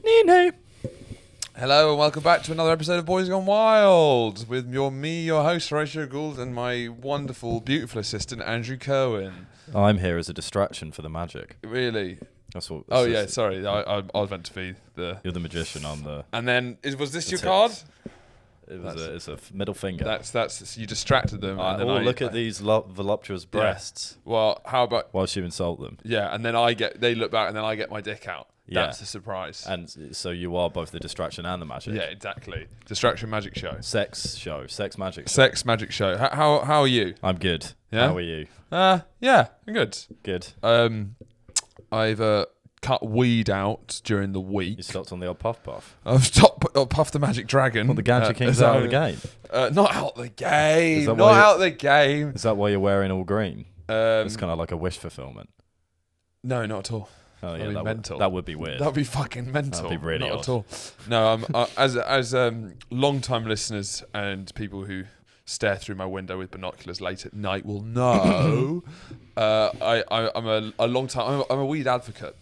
Nino. Hello and welcome back to another episode of Boys Gone Wild with your host Horatio Gould, and my wonderful, beautiful assistant Andrew Cohen. I'm here as a distraction for the magic. Really? That's what. Oh yeah, sorry. I was meant to be the. You're the magician. I'm the. And then was this your card? It's a middle finger. That's you distracted them. And then look at these voluptuous breasts. Yeah. Well, how about whilst you insult them? Yeah, and then they look back, and then I get my dick out. That's a surprise. And so you are both the distraction and the magic. Yeah, exactly. Distraction magic show. Sex magic show. Sex magic show. How are you? I'm good. Yeah? How are you? Yeah, I'm good. Good. I've cut weed out during the week. You stopped on the old puff. I've stopped Puff the Magic Dragon. Well, the Gadget King's out of the game. Not out the game. Not out the game. Is that why you're wearing all green? It's kind of like a wish fulfillment. No, not at all. Oh yeah, mental. That would be weird. That'd be fucking mental. That'd be really not odd. At all. No, as long-time listeners and people who stare through my window with binoculars late at night will know, I'm a long time. I'm a weed advocate.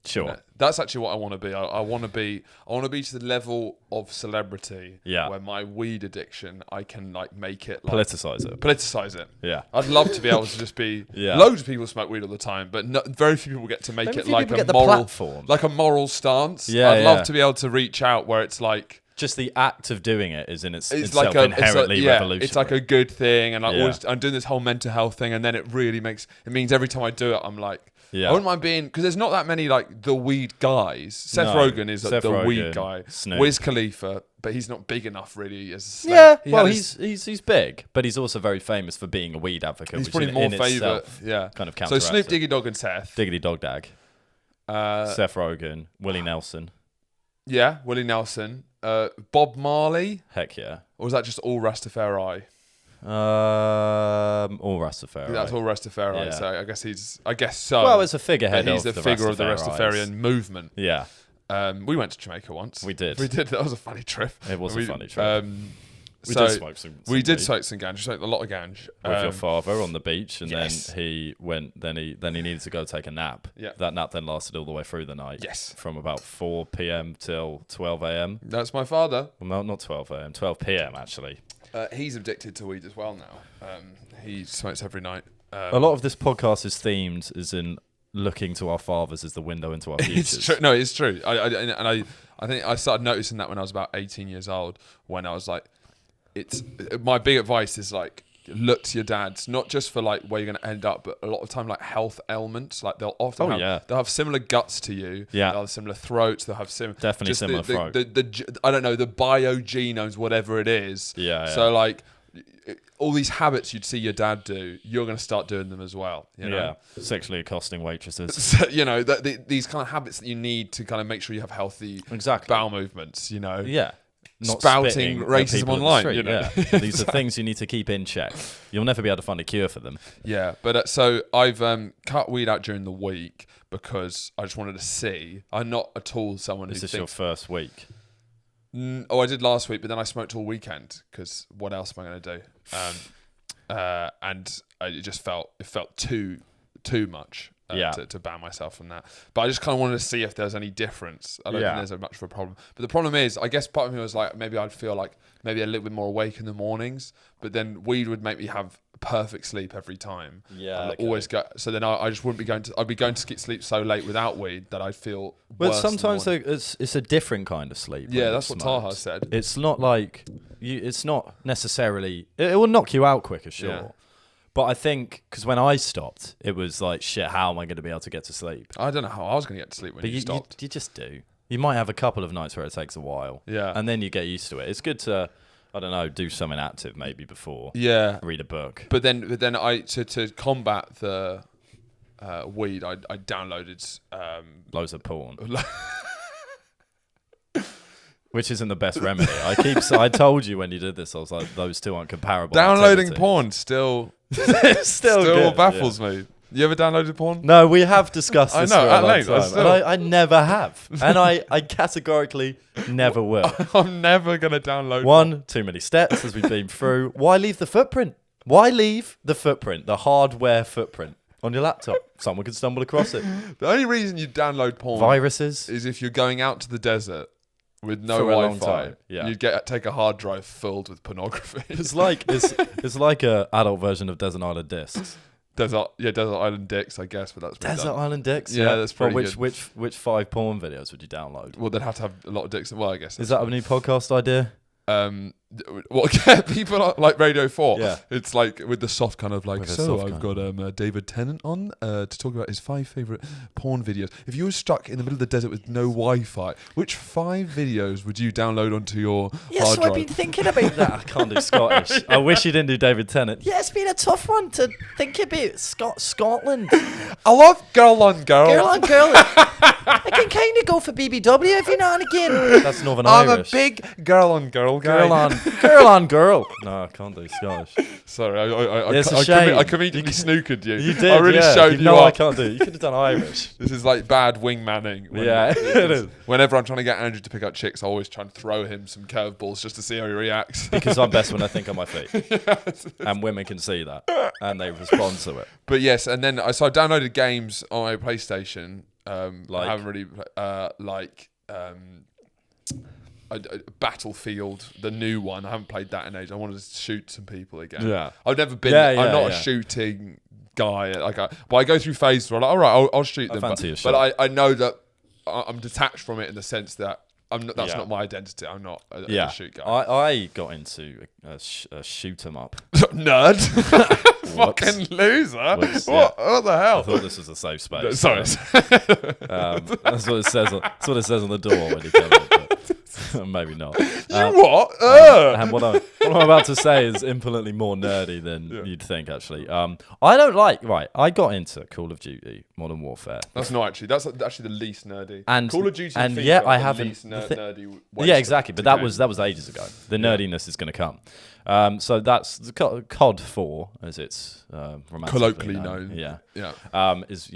Sure. You know, that's actually what I want to be. I want to be to the level of celebrity where my weed addiction, I can make it politicize it. Yeah. I'd love to be able to just be loads of people smoke weed all the time, but very few people get to make it like a moral stance. Yeah, I'd love to be able to reach out where it's like just the act of doing it is in itself like inherently revolutionary. It's like a good thing, and I'm doing this whole mental health thing, and then it means every time I do it, I'm like, I wouldn't mind being, because there's not that many the weed guys. Seth Rogen is the weed guy. Snoop. Wiz Khalifa, but he's not big enough really. He's big, but he's also very famous for being a weed advocate. He's probably more favourite. Kind of so Snoop, Diggy Dog, and Seth. Diggity Dog Dag. Seth Rogen, Willie Nelson. Yeah, Willie Nelson. Bob Marley. Heck yeah. Or was that just all Rastafari? All Rastafari. That's all Rastafari. Yeah. So I guess so. Well, it's a figurehead. He's the figure of the Rastafarian movement. Yeah. We went to Jamaica once. We did. That was a funny trip. It was a funny trip. We did smoke some ganj. We smoked a lot of ganj with your father on the beach, and then he went. Then he needed to go take a nap. Yeah. That nap then lasted all the way through the night. Yes. From about 4 p.m. till 12 a.m. That's my father. Well, no, not 12 a.m. 12 p.m. actually. He's addicted to weed as well now. He smokes every night. A lot of this podcast is themed as in looking to our fathers as the window into our futures. It's true. No, it's true. I think I started noticing that when I was about 18 years old, when I was like, my big advice is look to your dads, not just for where you're going to end up, but a lot of time health ailments. They'll often they'll have similar guts to you. Yeah. They'll have similar throats. They'll have similar throat. I don't know, the biogenomes, whatever it is. Yeah. So all these habits you'd see your dad do, you're going to start doing them as well. You know? Yeah. Sexually accosting waitresses. So, these kind of habits that you need to kind of make sure you have healthy bowel movements. Yeah. Not spouting racism online. These are things you need to keep in check. You'll never be able to find a cure for them. Yeah, but so I've cut weed out during the week because I just wanted to see. I'm not at all someone who thinks... Is this your first week? I did last week, but then I smoked all weekend because what else am I going to do? And it felt too much. To ban myself from that. But I just kind of wanted to see if there's any difference. I don't think there's much of a problem. But the problem is, I guess part of me was maybe I'd feel maybe a little bit more awake in the mornings, but then weed would make me have perfect sleep every time. Yeah. I'd always go. So then I just wouldn't be going to, I'd be going to sleep so late without weed that I'd feel worse. But sometimes it's a different kind of sleep. Yeah, that's what Taha said. It's not it's not necessarily, it will knock you out quicker, sure. Yeah. But I think, because when I stopped, it was shit, how am I going to be able to get to sleep? I don't know how I was going to get to sleep when you stopped. You just do. You might have a couple of nights where it takes a while. Yeah. And then you get used to it. It's good to, I don't know, do something active maybe before. Yeah. Read a book. But then to combat the weed, I downloaded... loads of porn. Which isn't the best remedy. I told you when you did this, I was like, those two aren't comparable. Downloading porn still good, baffles me. You ever downloaded porn? No, we have discussed this I know, for a long time. And I never have. And I categorically never will. I'm never going to download porn. Too many steps as we've been through. Why leave the footprint? Why leave the footprint, the hardware footprint? on your laptop. Someone could stumble across it. The only reason you download porn Viruses. is if you're going out to the desert with no For a long Wi-Fi. time, yeah. You'd take a hard drive filled with pornography. It's like a adult version of Desert Island Discs. Desert Island Dicks, I guess, but that's pretty Desert dumb. Island Dicks. Yeah, that's pretty good. Which 5 porn videos would you download? Well, they'd have to have a lot of dicks. Well, I guess. Is that a new podcast idea? People like Radio 4. Yeah. It's like with the soft kind of like, With a so soft I've got David Tennant on to talk about his 5 favourite porn videos. If you were stuck in the middle of the desert with no Wi-Fi, which 5 videos would you download onto your hard drive? I've been thinking about that. I can't do Scottish. I wish you didn't do David Tennant. Yeah, it's been a tough one to think about. Scotland. I love girl on girl. Girl on girl. I can kind of go for BBW every now and again. That's Northern I'm Irish. a big girl on girl guy. Girl on girl. No, I can't do Scottish. Sorry, It's a shame. I conveniently snookered you. You did. I really showed you No, off. I can't do it. You could have done Irish. This is like bad wingmanning. Yeah, it is. Whenever I'm trying to get Andrew to pick up chicks, I always try and throw him some curveballs just to see how he reacts. Because I'm best when I think on my feet. And women can see that. And they respond to it. But yes, and then I downloaded games on my PlayStation. Like? I haven't really Battlefield, the new one. I haven't played that in ages. I wanted to shoot some people again. Yeah. I've never been. Yeah, I'm not yeah. a shooting guy. But I go through phases where I'm like, all right, I'll shoot them. fancy a But shot. I know that I'm detached from it in the sense that that's Yeah. not my identity. I'm not a Yeah. shoot guy. I got into a shoot 'em up. Nerd. Fucking loser. Whoops, What the hell? I thought this was a safe space. Sorry. That's what it says. That's what it says on the door when you come in. But maybe not. What? And what I'm about to say is infinitely more nerdy than you'd think. Actually, I don't like. Right, I got into Call of Duty Modern Warfare. That's not actually. That's actually the least nerdy. And Call of Duty and FIFA yet I are the haven't. least the nerdy yeah, waste exactly. But to that game. was ages ago. The nerdiness is going to come. So that's the COD 4, as it's romantically Colloquially known. Yeah. Yeah. Is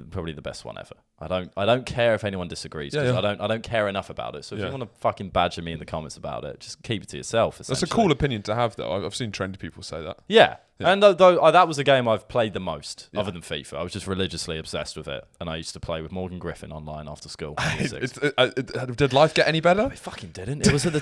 probably the best one ever. I don't care if anyone disagrees because I don't care enough about it. So if you want to fucking badger me in the comments about it, just keep it to yourself. That's a cool opinion to have, though. I've seen trendy people say that. Yeah. And though that was a game I've played the most, other than FIFA. I was just religiously obsessed with it, and I used to play with Morgan Griffin online after school. Did life get any better? It fucking didn't. It was at the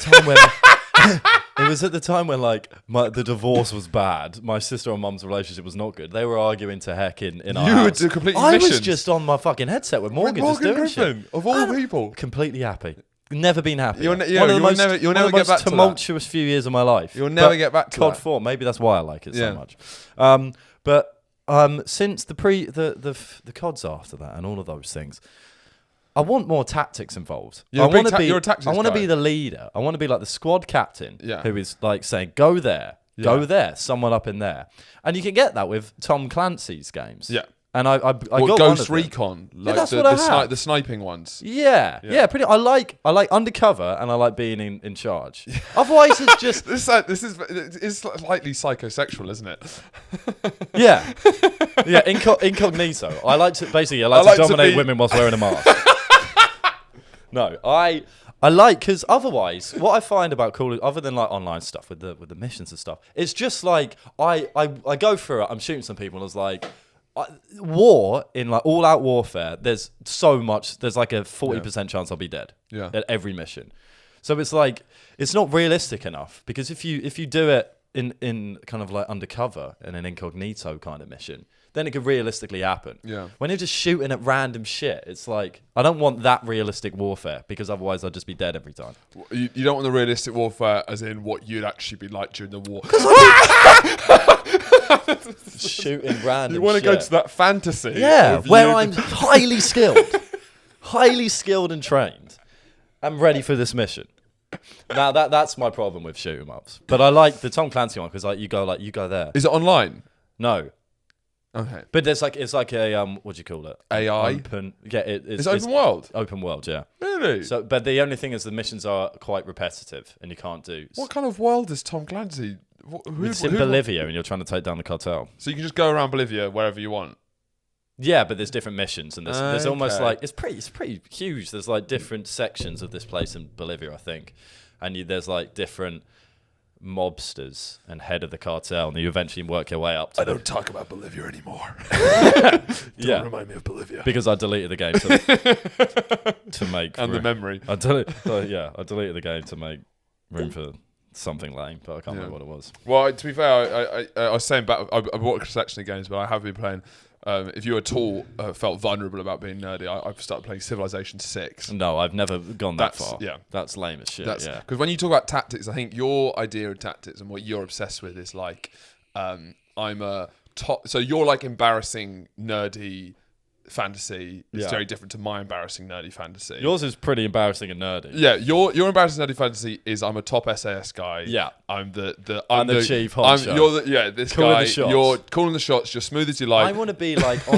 time when like the divorce was bad. My sister and mum's relationship was not good. They were arguing to heck in our You were house. completely I was missions. just on my fucking headset with Morgan, just doing Griffin, shit. of all people. Completely happy. Never been happy. You'll never get back to that. Tumultuous few years of my life. You'll never get back to COD that. 4. Maybe that's why I like it so Yeah. much. But since the CODs after that and all of those things, I want more tactics involved. You're a tactics I want to guy. be the leader. I want to be like the squad captain, Yeah. who is like saying, "Go there, go there, someone up in there," and you can get that with Tom Clancy's games. Yeah. And I got Ghost one of them. Recon, like that's what I have. the sniping ones. Yeah. Pretty. I like undercover and I like being in charge. Otherwise, it's just It's slightly psychosexual, isn't it? yeah, incognito. I like to dominate women whilst wearing a mask. No, I like, because otherwise, what I find about Call of, other than like online stuff with the missions and stuff, it's just like I go through it. I'm shooting some people and it's like. War in like all out warfare, there's so much, there's like a 40% chance I'll be dead at every mission. So it's like it's not realistic enough, because if you do it in kind of like undercover in an incognito kind of mission, then it could realistically happen. When you're just shooting at random shit, it's like I don't want that realistic warfare, because otherwise I'd just be dead every time. You don't want the realistic warfare as in what you'd actually be like during the war. Shooting random You want to shit. go to that fantasy. Where I'm highly skilled and trained. I'm ready for this mission. Now that's my problem with shoot 'em ups. But I like the Tom Clancy one because you go there. Is it online? No. Okay. But there's it's a what do you call it? AI? Open. Yeah, It's open world. Open world, yeah. Really? So, but the only thing is the missions are quite repetitive, and you can't do. What kind of world is Tom Clancy? It's in Bolivia, and you're trying to take down the cartel. So you can just go around Bolivia wherever you want. Yeah, but there's different missions, and there's almost Okay. like it's pretty huge. There's like different sections of this place in Bolivia, I think, and there's like different mobsters and head of the cartel, and you eventually work your way up to I don't talk about Bolivia anymore. Yeah. Remind me of Bolivia. Because I deleted the game to make and the memory. I deleted the game to make room for something lame, but I can't remember what it was. Well, to be fair, I was saying back, I bought a collection of games, but I have been playing. If you at all felt vulnerable about being nerdy, I've started playing Civilization 6. No, I've never gone that far. Yeah. That's lame as shit. Because when you talk about tactics, I think your idea of tactics and what you're obsessed with is like, I'm a top. So you're like embarrassing nerdy fantasy. It's very different to my embarrassing nerdy fantasy. Yours is pretty embarrassing and nerdy. Yeah, your embarrassing nerdy fantasy is I'm a top SAS guy. Yeah, I'm the chief honcho. This calling guy. The shots. You're calling the shots. You're smooth as you like. I want to be like I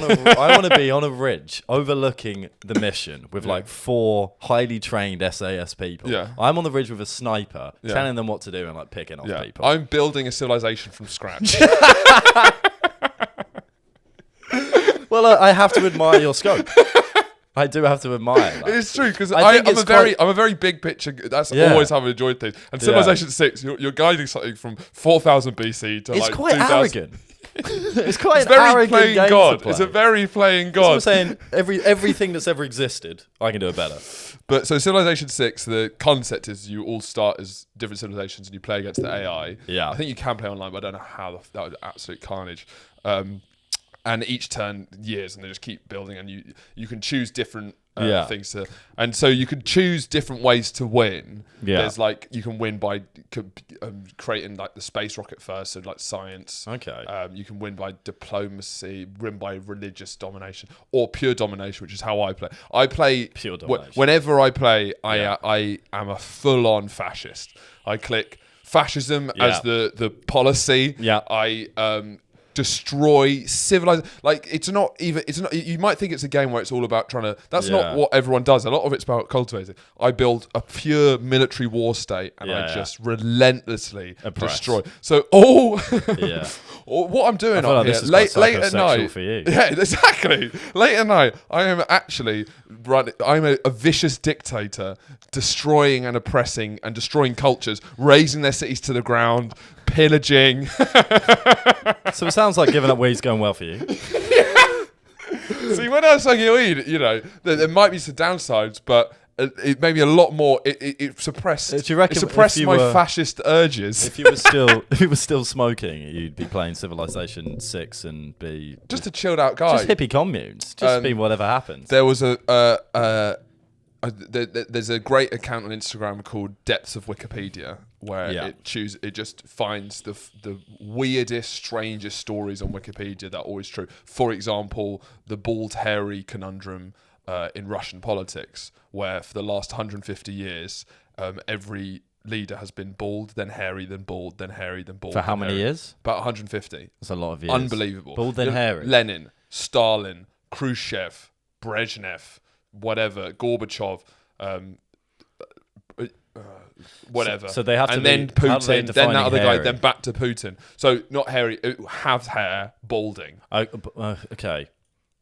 want to be on a ridge overlooking the mission with like 4 highly trained SAS people. Yeah. I'm on the ridge with a sniper, telling them what to do and like picking off people. I'm building a civilization from scratch. Well, I have to admire your scope. I do have to admire that. It's true because I'm a very big picture. That's always how I've enjoyed things. And Civilization 6, you're guiding something from 4000 BC to it's like quite 2000. arrogant. It's quite It's very arrogant playing game God. to play. It's a very playing God. That's what I'm saying. Everything that's ever existed, I can do it better. But so Civilization 6, the concept is you all start as different civilizations and you play against the AI. Yeah. I think you can play online, but I don't know how. That was absolute carnage. And each turn years, and they just keep building, and you can choose different things to, and so you can choose different ways to win. Yeah. There's like you can win by creating like the space rocket first, so like science. Okay. You can win by diplomacy, win by religious domination, or pure domination, which is how I play. I play pure domination. Whenever I play, I am a full-on fascist. I click fascism as the policy. Yeah. I destroy civilization. Like it's not. You might think it's a game where it's all about trying to. That's not what everyone does. A lot of it's about cultivating. I build a pure military war state, and I just relentlessly destroy. So what I'm doing up here late at night. For you. Yeah, exactly. Late at night, I am actually running. I'm a vicious dictator, destroying and oppressing and destroying cultures, razing their cities to the ground, pillaging. So it sounds like giving up weed's going well for you. See, when I was smoking weed, there might be some downsides, but it made me a lot more. It suppressed. Do you reckon it suppressed if you my were- fascist urges. If you were still smoking, you'd be playing Civilization 6 and be Just a chilled out guy. just hippie communes. Just be whatever happens. There was there's a great account on Instagram called Depths of Wikipedia, where it just finds the weirdest, strangest stories on Wikipedia that are always true. For example, the bald, hairy conundrum in Russian politics, where for the last 150 years, every leader has been bald, then hairy, then bald, then hairy, then bald. For how many years? About 150. That's a lot of years. Unbelievable. Bald, then hairy. Lenin, Stalin, Khrushchev, Brezhnev, whatever, Gorbachev, whatever. So they have to and be, then Putin, then that other hairy? guy, then back to Putin. So not hairy, have hair, balding. Okay.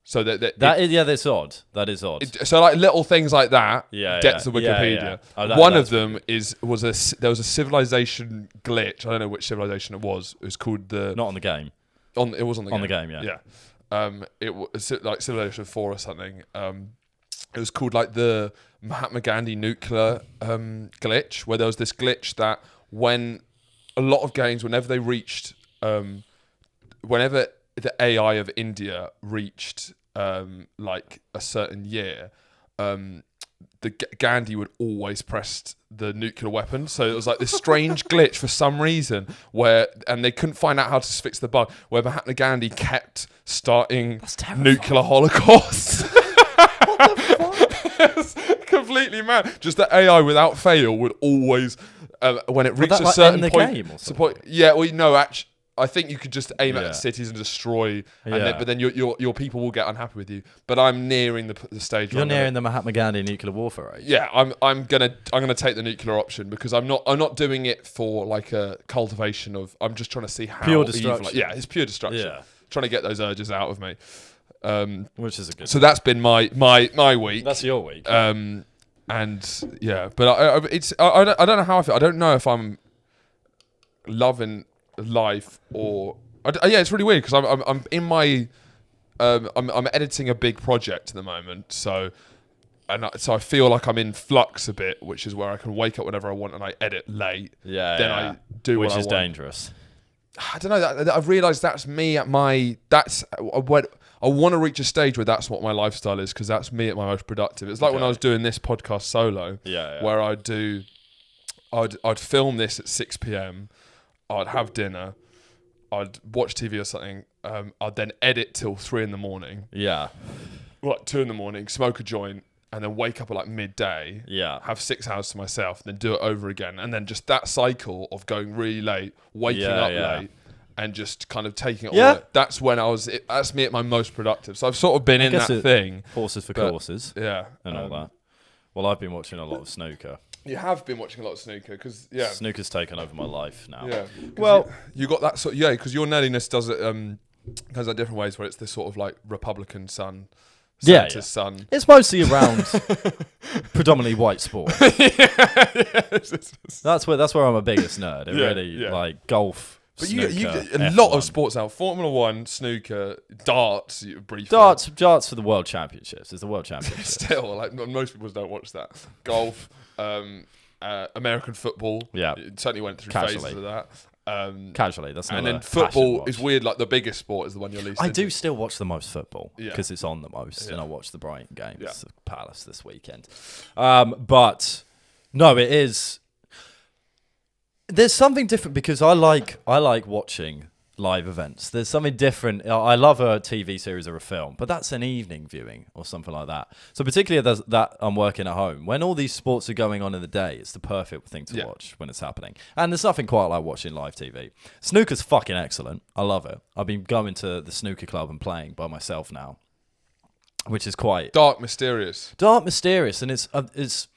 So that's odd. That is odd. So like little things like that. Yeah, Depths of yeah, Wikipedia. yeah. Oh, One that's of them was a civilization glitch. I don't know which civilization it was. It was called the. Not on the game. It was on the game. On the game, yeah. Yeah. It was like Civilization 4 or something. It was called like the Mahatma Gandhi nuclear glitch, where there was this glitch that when a lot of games, whenever they reached, whenever the AI of India reached like a certain year, the Gandhi would always press the nuclear weapon. So it was like this strange glitch for some reason and they couldn't find out how to fix the bug, where Mahatma Gandhi kept starting nuclear holocausts. What the fuck? It's completely mad. Just the AI without fail would always, when it reached a certain point. Game or something? Yeah, well, no, actually, I think you could just aim at cities and destroy, but then your people will get unhappy with you. But I'm nearing the stage. You're nearing the Mahatma Gandhi nuclear warfare age. Yeah, I'm gonna take the nuclear option, because I'm not doing it for like a cultivation of. I'm just trying to see how pure destruction. Yeah, it's pure destruction. Yeah, trying to get those urges out of me. Which is a good. So that's been my week. That's your week. And yeah, but I don't know how I feel. I don't know if I'm loving life or yeah, it's really weird because I'm in my I'm editing a big project at the moment, so I feel like I'm in flux a bit, which is where I can wake up whenever I want and I edit late. Then I do which what I is want. dangerous. I don't know. I've realised that's me at my. That's what I want to reach a stage where that's what my lifestyle is, because that's me at my most productive. It's like when I was doing this podcast solo, where I'd film this at 6 p.m. I'd have dinner, I'd watch TV or something. I'd then edit till 3 a.m. Yeah. Like 2 a.m. Smoke a joint, and then wake up at like midday. Yeah. Have 6 hours to myself, then do it over again, and then just that cycle of going really late, waking up late, and just kind of taking it all. That's when that's me at my most productive. So I've sort of been in that thing. Horses for courses. Yeah. And all that. Well, I've been watching a lot of snooker. You have been watching a lot of snooker because snooker's taken over my life now. Yeah. Well, you got that sort. Because your nerdiness does it. Goes out different ways where it's this sort of like Republican son. Santa's son. It's mostly around predominantly white sport. That's where I'm a biggest nerd. It really like golf. But snooker, you get a F1. lot of sports now. Formula 1, snooker, darts, briefly. Darts for the World Championships. It's the World Championships. Still, like most people don't watch that. Golf, American football. Yeah, it certainly went through Casually. phases of that. Casually, that's not. And then football is weird. Like the biggest sport is the one you're least. I into. do still watch the most football because it's on the most, and I watch the Brighton games, the Palace this weekend. But no, it is. There's something different because I like watching live events. There's something different. I love a TV series or a film, but that's an evening viewing or something like that. So particularly that I'm working at home, when all these sports are going on in the day, it's the perfect thing to watch when it's happening. And there's nothing quite like watching live TV. Snooker's fucking excellent. I love it. I've been going to the snooker club and playing by myself now, which is quite dark, mysterious, and it's.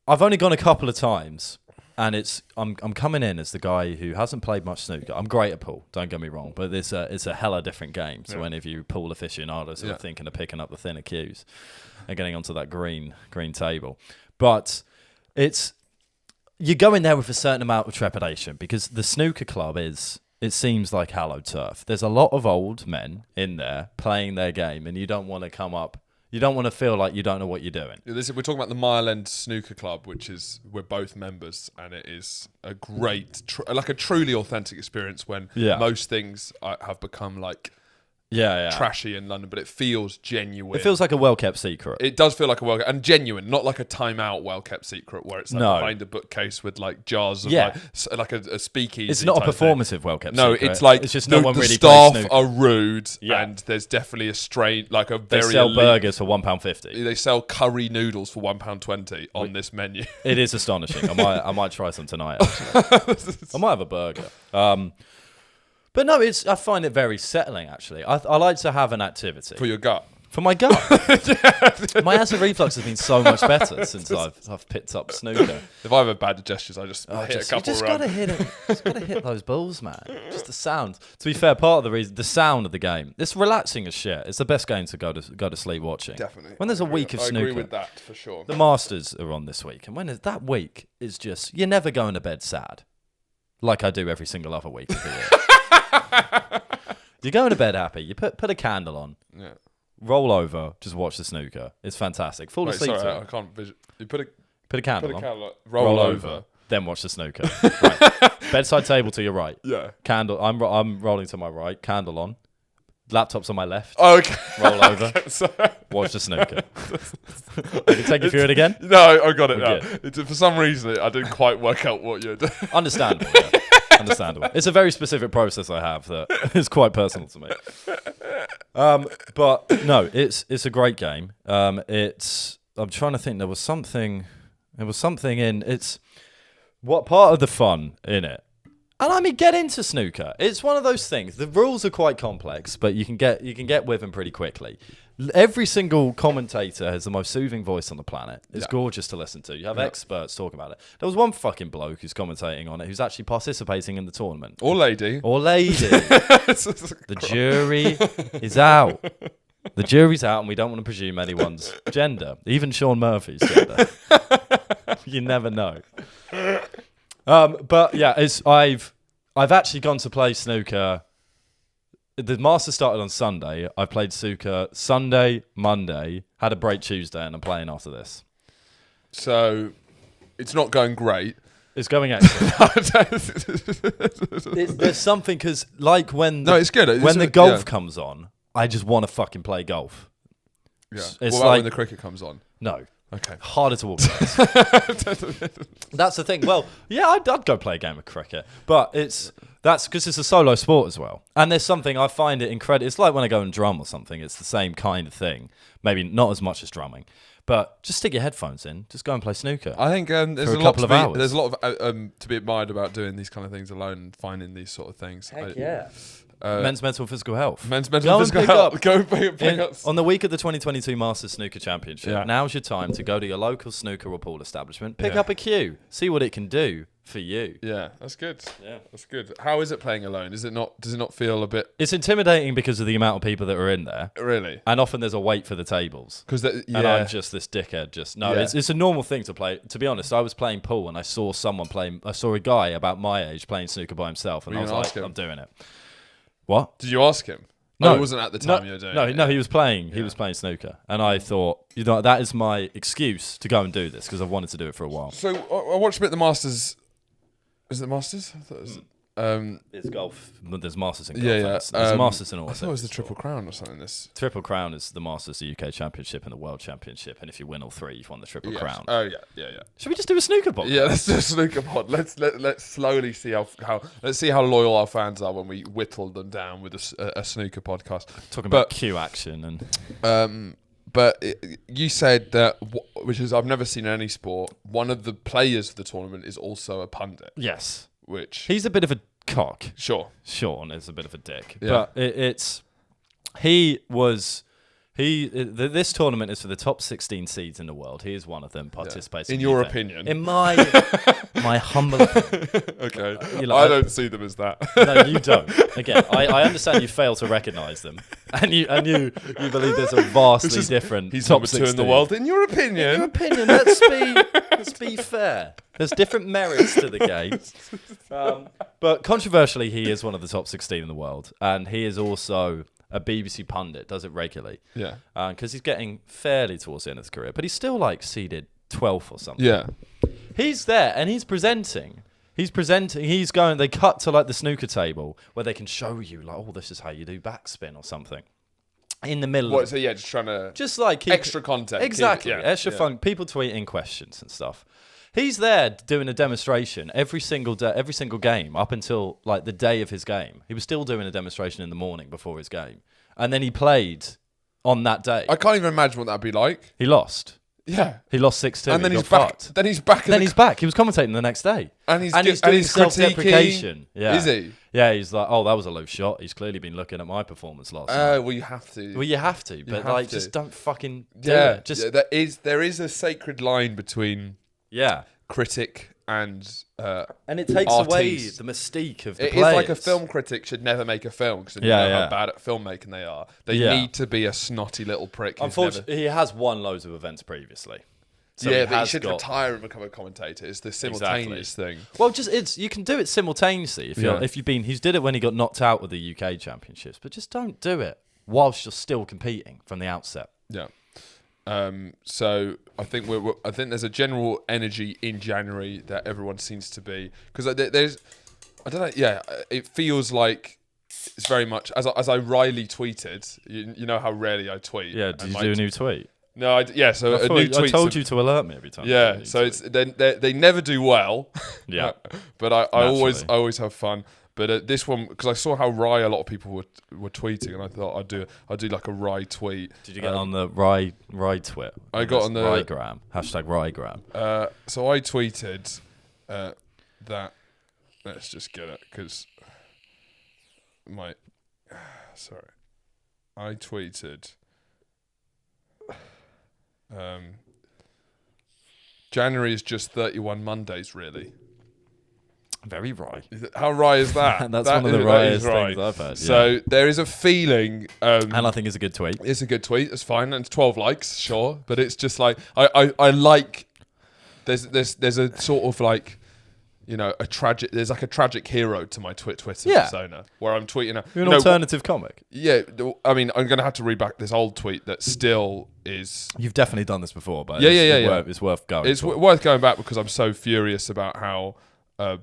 I've only gone a couple of times. And I'm coming in as the guy who hasn't played much snooker. I'm great at pool, don't get me wrong, but it's a hella different game to any of you pool aficionados who are thinking of picking up the thinner cues and getting onto that green table. But you go in there with a certain amount of trepidation because the snooker club it seems like hallowed turf. There's a lot of old men in there playing their game, and you don't want to come up. You don't want to feel like you don't know what you're doing. We're talking about the Mile End Snooker Club, which is we're both members, and it is a great, like a truly authentic experience when most things have become like trashy in London, but it feels genuine. It feels like a well-kept secret. It does feel like and genuine, not like a time-out well-kept secret where it's like behind a bookcase with like jars of like a speakeasy. It's not a performative well-kept secret. No, it's like it's just no one the really staff plays snooker. are rude, and there's definitely a strain, like a very. They sell burgers for £1.50. They sell curry noodles for £1.20 on this menu. It is astonishing. I might try some tonight. Actually. I might have a burger. But no, I find it very settling, actually. I like to have an activity. For your gut? For my gut. My acid reflux has been so much better since I've picked up snooker. If I have a bad digestion, I just hit a couple You just got to hit it. Just got to hit those balls, man. Just the sound. To be fair, part of the reason, the sound of the game. It's relaxing as shit. It's the best game to go to sleep watching. Definitely. When there's a week of snooker. I agree with that, for sure. The Masters are on this week. And that week is just, you're never going to bed sad. Like I do every single other week of the year. You're going to bed happy. You put a candle on. Yeah. Roll over. Just watch the snooker. It's fantastic. Fall asleep. Sorry, I can't vision. You put a candle on. Roll over. Then watch the snooker. Right. Bedside table to your right. Yeah. Candle. I'm rolling to my right. Candle on. Laptop's on my left. Oh, okay. Roll over. Watch the snooker. I can take you through it again? No, I got it now. For some reason, I didn't quite work out what you're doing. Understandable. Yeah. Understandable. It's a very specific process I have that is quite personal to me. But no, it's a great game. I'm trying to think. There was something in it's. What part of the fun in it? And I mean, get into snooker. It's one of those things. The rules are quite complex, but you can get with them pretty quickly. Every single commentator has the most soothing voice on the planet. It's gorgeous to listen to. You have experts talking about it. There was one fucking bloke who's commentating on it who's actually participating in the tournament. Or lady. The jury is out. The jury's out, and we don't want to presume anyone's gender, even Sean Murphy's gender. You never know. But yeah, I've actually gone to play snooker. The Masters started on Sunday. I played snooker Sunday, Monday, had a break Tuesday, and I'm playing after this. So it's not going great. It's going excellent. There's something, because like when it's good. When the golf comes on, I just want to fucking play golf. Yeah. It's what about when the cricket comes on? No. Okay. Harder to organise. That's the thing. Well, yeah, I'd go play a game of cricket, but that's because it's a solo sport as well. And there's something I find it incredible. It's like when I go and drum or something. It's the same kind of thing. Maybe not as much as drumming, but just stick your headphones in. Just go and play snooker. I think there's a lot to be admired about doing these kind of things alone and finding these sort of things. Heck yeah. Men's mental and physical health. Men's mental and physical health. Go pick up. On the week of the 2022 Masters Snooker Championship, now's your time to go to your local snooker or pool establishment, pick up a cue, see what it can do for you. Yeah, that's good. Yeah, that's good. How is it playing alone? Does it not feel a bit? It's intimidating because of the amount of people that are in there. Really? And often there's a wait for the tables. And I'm just this dickhead. It's a normal thing to play. To be honest, I was playing pool and I saw a guy about my age playing snooker by himself, and I was like, I'm doing it. What? Did you ask him? No, it wasn't at the time you were doing it. No, he was playing. Yeah. He was playing snooker, and I thought, that is my excuse to go and do this because I've wanted to do it for a while. So I watched a bit of the Masters. Is it the Masters? I thought it was. It's golf. There's Masters in golf. Yeah. There's Masters in all. I thought it was the Triple Crown or something. This Triple Crown is the Masters, the UK Championship, and the World Championship. And if you win all three, you've won the Triple Crown. Oh yeah. Should we just do a snooker pod? Yeah, let's do a snooker pod. Let's slowly see how loyal our fans are when we whittle them down with a snooker podcast. Talking about cue action and. But you said that, which is I've never seen in any sport. One of the players of the tournament is also a pundit. Yes. Which he's a bit of a cock. Sure. Sean is a bit of a dick. Yeah. But this tournament is for the top 16 seeds in the world. He is one of them participating. In your opinion. In my humble opinion. Okay. I don't see them as that. No, you don't. Again, I understand you fail to recognise them. And you believe there's a vastly different he's top number 16. 2 in the world. In your opinion. In your opinion, let's be fair. There's different merits to the game. But controversially, he is one of the top 16 in the world. And he is also a BBC pundit, does it regularly. Yeah. Because he's getting fairly towards the end of his career. But he's still like seeded 12th or something. Yeah. He's there and he's presenting. He's going, they cut to like the snooker table where they can show you like, oh, this is how you do backspin or something. In the middle of it. So yeah, just trying to... Just like... extra content. Exactly. Extra fun. People tweeting questions and stuff. He's there doing a demonstration every single day, every single game up until like the day of his game. He was still doing a demonstration in the morning before his game. And then he played on that day. I can't even imagine what that'd be like. He lost. Yeah. He lost 6-2. And then he's back. Then he's back. Then he's back. He was commentating the next day. And he's doing self-deprecation. Yeah. Is he? Yeah, he's like, oh, that was a low shot. He's clearly been looking at my performance last night. Well, you have to. Well, you have to. But like, just don't fucking do it. Just there is a sacred line between critic and it takes artiste. away the mystique of the players. It's like a film critic should never make a film because you know how bad at filmmaking they are. They need to be a snotty little prick. Unfortunately, he has won loads of events previously. So but he should retire and become a commentator. It's the simultaneous thing. Well, you can do it simultaneously he's did it when he got knocked out of the UK Championships, but just don't do it whilst you're still competing from the outset. Yeah. So I think I think there's a general energy in January that everyone seems to be, because there's, I don't know. Yeah, it feels like it's very much as I Riley tweeted. You know how rarely I tweet. Yeah, did you do a new tweet? No, So a new tweet. I told you to alert me every time. Yeah, so it's they never do well. Yeah, but I always have fun. But this one, because I saw how wry a lot of people were tweeting, and I thought I'd do like a wry tweet. Did you get on the rye twit? I got on the Ryegram, #Ryegram. So I tweeted that. Let's just get it because I tweeted. January is just 31 Mondays, really. Very wry. How wry is that? That's one of the wryest things I've heard. So there is a feeling... and I think it's a good tweet. It's a good tweet. It's fine. And it's 12 likes, sure. But it's just like... I like... There's a sort of like... there's like a tragic hero to my Twitter persona where I'm tweeting. You're an alternative comic. Yeah, I mean, I'm going to have to read back this old tweet that still is. You've definitely done this before, but it's worth going. It's worth going back because I'm so furious about how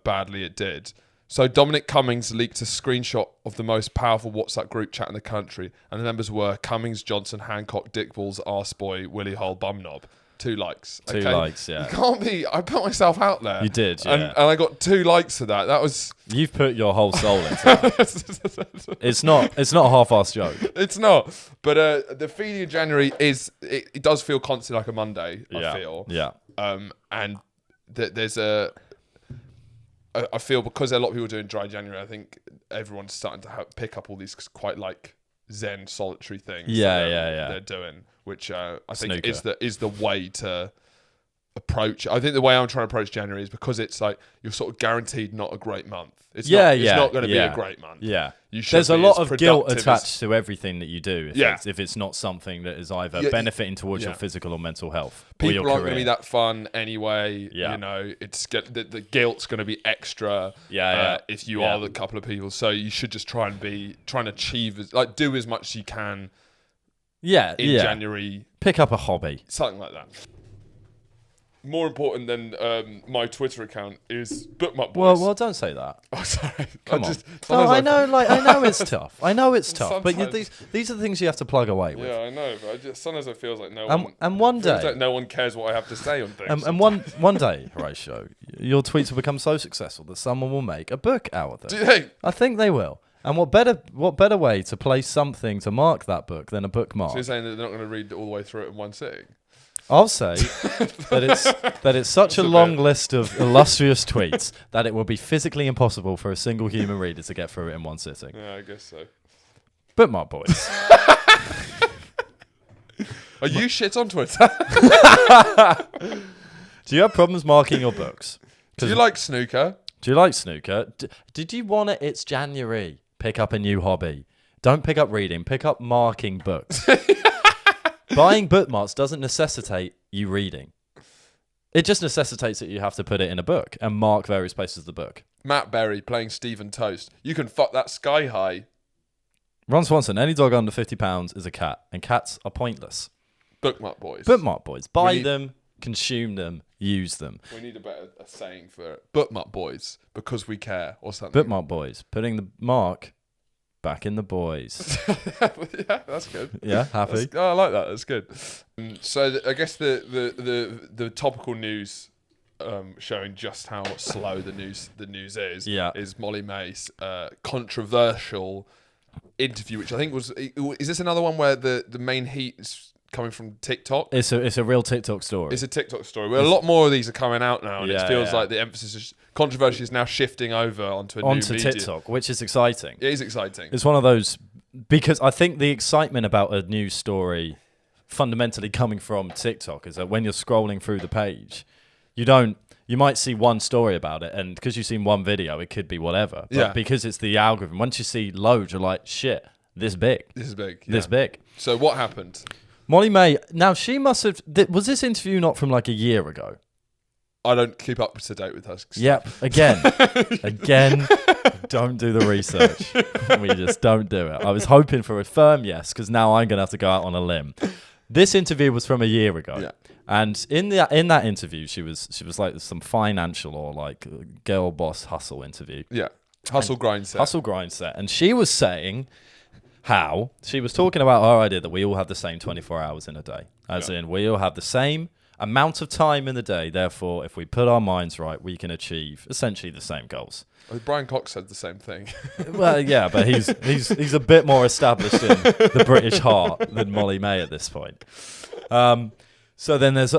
badly it did. So Dominic Cummings leaked a screenshot of the most powerful WhatsApp group chat in the country, and the members were Cummings, Johnson, Hancock, Dickballs, Arseboy, Willie Hole, Bumknob. 2 likes. Okay? 2 likes, yeah. You can't be. I put myself out there. You did, yeah. And I got 2 likes for that. That was. You've put your whole soul into that. It's not a half-assed joke. It's not. But the feeling of January is. It does feel constantly like a Monday. Yeah. I feel. Yeah. And there's a. I feel because a lot of people are doing dry January, I think everyone's starting to pick up all these quite like Zen solitary things. They're doing, which I think is the way to approach. I think the way I'm trying to approach January is because it's like you're sort of guaranteed not a great month. It's not going to be a great month. Yeah. There's a lot of guilt attached to everything that you do if it's not something that is either benefiting towards your physical or mental health. People aren't going to be that fun anyway. Yeah. It's the guilt's going to be extra if you are the couple of people. So you should just try and achieve, do as much as you can in January. Pick up a hobby. Something like that. More important than my Twitter account is Bookmark Boys. Well, don't say that. Oh, sorry. Come on. I know it's tough. I know it's tough. But these are the things you have to plug away with. Yeah, I know. But sometimes it feels like one day, like no one cares what I have to say on things. And one day, Horatio, your tweets will become so successful that someone will make a book out of them. Do you think? I think they will. And what better way to place something to mark that book than a bookmark? So you're saying that they're not going to read all the way through it in one sitting? I'll say that it's such a long list of illustrious tweets that it will be physically impossible for a single human reader to get through it in one sitting. Yeah, I guess so. Bookmark Boys. Are you shit on Twitter? Do you have problems marking your books? Do you like snooker? Do you like snooker? Did you want it? It's January. Pick up a new hobby. Don't pick up reading. Pick up marking books. Buying bookmarks doesn't necessitate you reading. It just necessitates that you have to put it in a book and mark various places of the book. Matt Berry playing Stephen Toast. You can fuck that sky high. Ron Swanson, any dog under £50 is a cat, and cats are pointless. Bookmark Boys. Bookmark Boys. Buy them, consume them, use them. We need a saying for it. Bookmark Boys, because we care, or something. Bookmark Boys. Putting the mark back in the boys. Yeah, that's good. Yeah, happy. I like that. That's good. So I guess the topical news showing just how slow the news is. Yeah. Is Molly Mae's controversial interview, which I think is this another one where the main heat is coming from TikTok? It's a real TikTok story. It's a TikTok story. Well, a lot more of these are coming out now, and it feels like the emphasis controversy is now shifting over onto new media. TikTok, which is exciting. It is exciting. It's one of those, because I think the excitement about a news story fundamentally coming from TikTok is that when you're scrolling through the page, you might see one story about it, and because you've seen one video, it could be whatever. But because it's the algorithm, once you see loads, you're like, shit, this big. This is big. This big. So what happened? Molly Mae, now she must have, was this interview not from like a year ago? I don't keep up to date with her. Yep, again, don't do the research. We just don't do it. I was hoping for a firm yes, because now I'm going to have to go out on a limb. This interview was from a year ago. Yeah. And in that interview, she was like some financial or like girl boss hustle interview. Yeah, grind set. And she was saying how she was talking about her idea that we all have the same 24 hours in a day, as in we all have the same amount of time in the day. Therefore, if we put our minds right, we can achieve essentially the same goals. Brian Cox said the same thing. Well, yeah, but he's a bit more established in the British heart than Molly Mae at this point. So then there's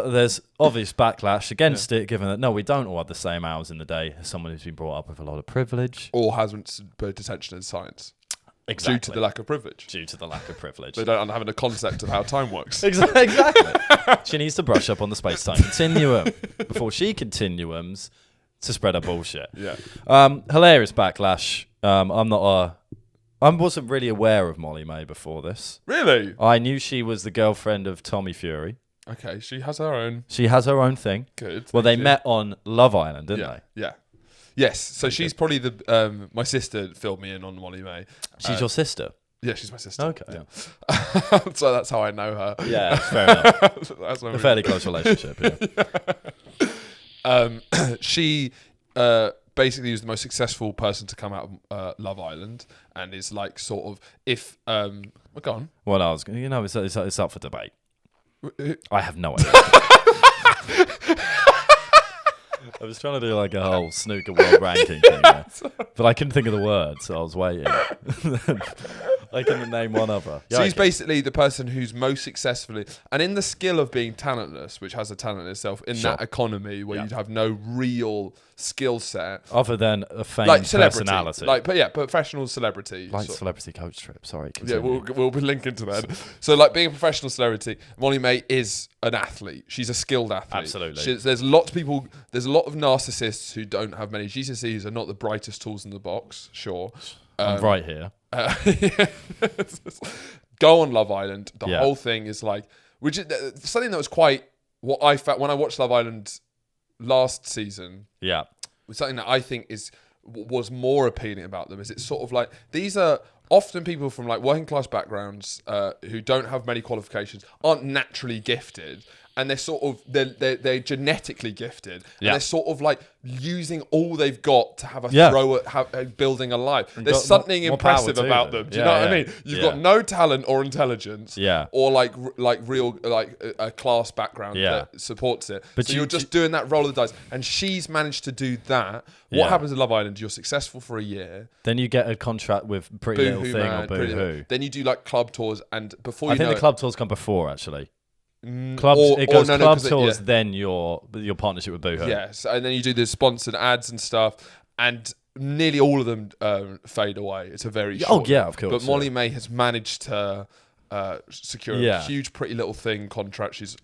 obvious backlash against it, given that, no, we don't all have the same hours in the day as someone who's been brought up with a lot of privilege. Or hasn't paid attention in science. Exactly. Due to the lack of privilege. They don't have a concept of how time works. Exactly. She needs to brush up on the space-time continuum before she continuums to spread her bullshit. Yeah. Hilarious backlash. I wasn't really aware of Molly Mae before this. Really? I knew she was the girlfriend of Tommy Fury. Okay, she has her own. She has her own thing. Good. Well, they met on Love Island, didn't they? Yeah. Yes. So she's probably the my sister filled me in on Molly Mae. She's your sister? Yeah, she's my sister. Okay. Yeah. So that's how I know her. Yeah, fair enough. That's a fairly close relationship. Yeah. She basically is the most successful person to come out of Love Island, and is like sort of if go on. Well, it's up for debate. I have no idea. I was trying to do like a whole snooker world ranking thing there, but I couldn't think of the word, so I was waiting. I can name one other. So he's basically the person who's most successfully, and in the skill of being talentless, which has a talent in itself, in that economy where you'd have no real skill set. Other than a famed like celebrity. personality. Professional celebrity. Like Celebrity Coach Trip, sorry. Yeah, we'll be linking to that. So like being a professional celebrity, Molly Mae is an athlete. She's a skilled athlete. Absolutely. There's lots of people, there's a lot of narcissists who don't have many GCSEs, are not the brightest tools in the box, sure. I'm right here. Go on Love Island. The whole thing is like, which is something that was quite what I felt when I watched Love Island last season. Yeah, something that I think was more appealing about them is it's sort of like these are often people from like working class backgrounds who don't have many qualifications, aren't naturally gifted. And they're sort of they're genetically gifted, and they're sort of like using all they've got to have a throw at building a life. There's something impressive about them. Do you know what I mean? You've got no talent or intelligence, or like real a class background that supports it. But so you're just doing that roll of the dice, and she's managed to do that. What happens in Love Island? You're successful for a year, then you get a contract with Pretty Little Thing or Boo-Hoo. Then you do like club tours, and before I think the club tours come before actually. Club tours, then your partnership with Boohoo. Yes, and then you do the sponsored ads and stuff, and nearly all of them fade away. It's a very short. Oh yeah, of course. But Molly Mae has managed to secure a huge Pretty Little Thing contract. She's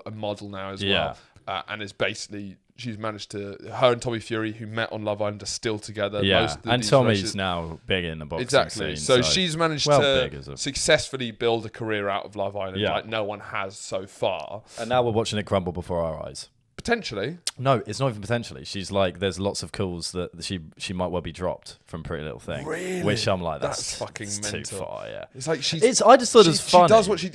a model now as well, and is basically. She's managed to. Her and Tommy Fury, who met on Love Island, are still together. Yeah, and Tommy's now big in the boxing scene. So she's managed to successfully build a career out of Love Island like no one has so far. And now we're watching it crumble before our eyes. Potentially. No, it's not even potentially. She's like, there's lots of calls that she might well be dropped from Pretty Little Thing. Really? Which I'm like, that's fucking mental. Too far. Yeah. It's like I just thought it was funny. She does what she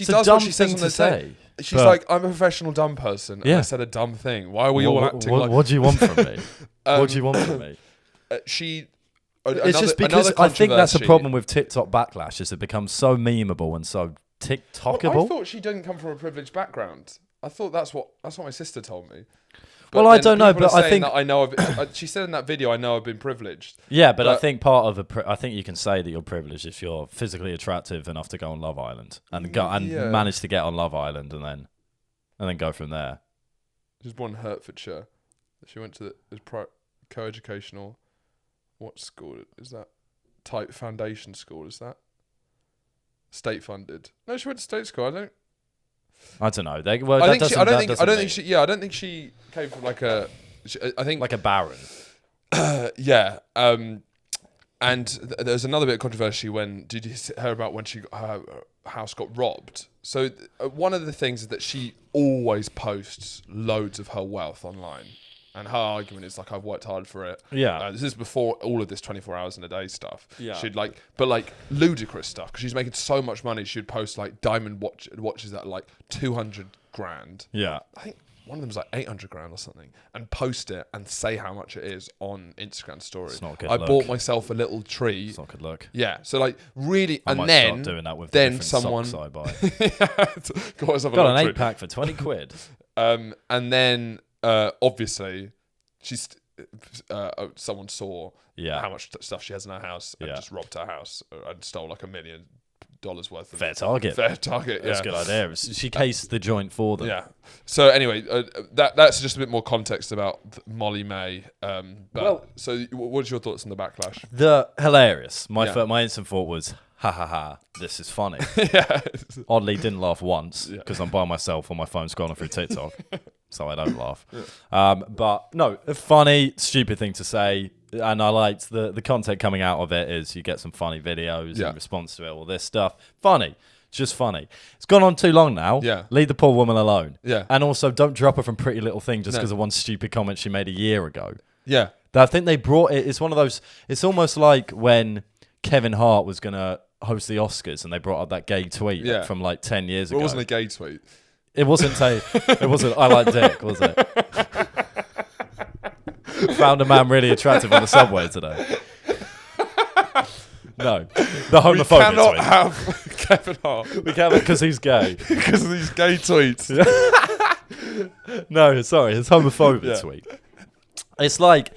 does what she says on the day. She's like, I'm a professional dumb person, and I said a dumb thing. Why are we all acting like? What do you want from me? What do you want from me? It's just because I think that's a problem with TikTok backlash. Is it becomes so memeable and so TikTokable. Well, I thought she didn't come from a privileged background. I thought that's what my sister told me. But I don't know, but I think I know. She said in that video, "I know I've been privileged." Yeah, but I think part of I think you can say that you're privileged if you're physically attractive enough to go on Love Island and manage to get on Love Island and then go from there. She was born in Hertfordshire. She went to the co-educational. What school is that? Type foundation school is that? State funded. No, she went to state school. I don't know. I don't think she came from like a. I think like a baron. Yeah. And there's another bit of controversy when did you hear about when her house got robbed? So one of the things is that she always posts loads of her wealth online. And her argument is like, I've worked hard for it. Yeah. This is before all of this 24 hours in a day stuff. Yeah. She'd but ludicrous stuff because she's making so much money. She'd post like diamond watches at like 200 grand. Yeah. I think one of them was like 800 grand or something, and post it and say how much it is on Instagram stories. It's not a good I look. bought myself a little tree. It's not a good look. Yeah. So like really, I and might then start doing that with then someone socks I buy. got an 8-pack for 20 quid. And then obviously. She's someone saw how much stuff she has in her house and just robbed her house and stole like $1 million worth of fair target. That's a good idea. She cased the joint for them. Yeah. So anyway, that's just a bit more context about Molly Mae. So what's your thoughts on the backlash? Hilarious. My instant thought was, ha ha ha, this is funny. Yeah. Oddly, didn't laugh once because I'm by myself on my phone scrolling through TikTok. So I don't laugh. But no, a funny, stupid thing to say. And I liked the content coming out of it is you get some funny videos in response to it, all this stuff. Funny. Just funny. It's gone on too long now. Yeah. Leave the poor woman alone. Yeah. And also don't drop her from Pretty Little Thing just because of one stupid comment she made a year ago. Yeah. I think they brought it. It's one of those. It's almost like when Kevin Hart was gonna host the Oscars, and they brought up that gay tweet from like 10 years ago. It wasn't a gay tweet. It wasn't It wasn't. I like dick, was it? Found a man really attractive on the subway today. No, the homophobic We cannot tweet. have Kevin Hart. We can't because he's gay. Because of these gay tweets. No, sorry, it's homophobic tweet. It's like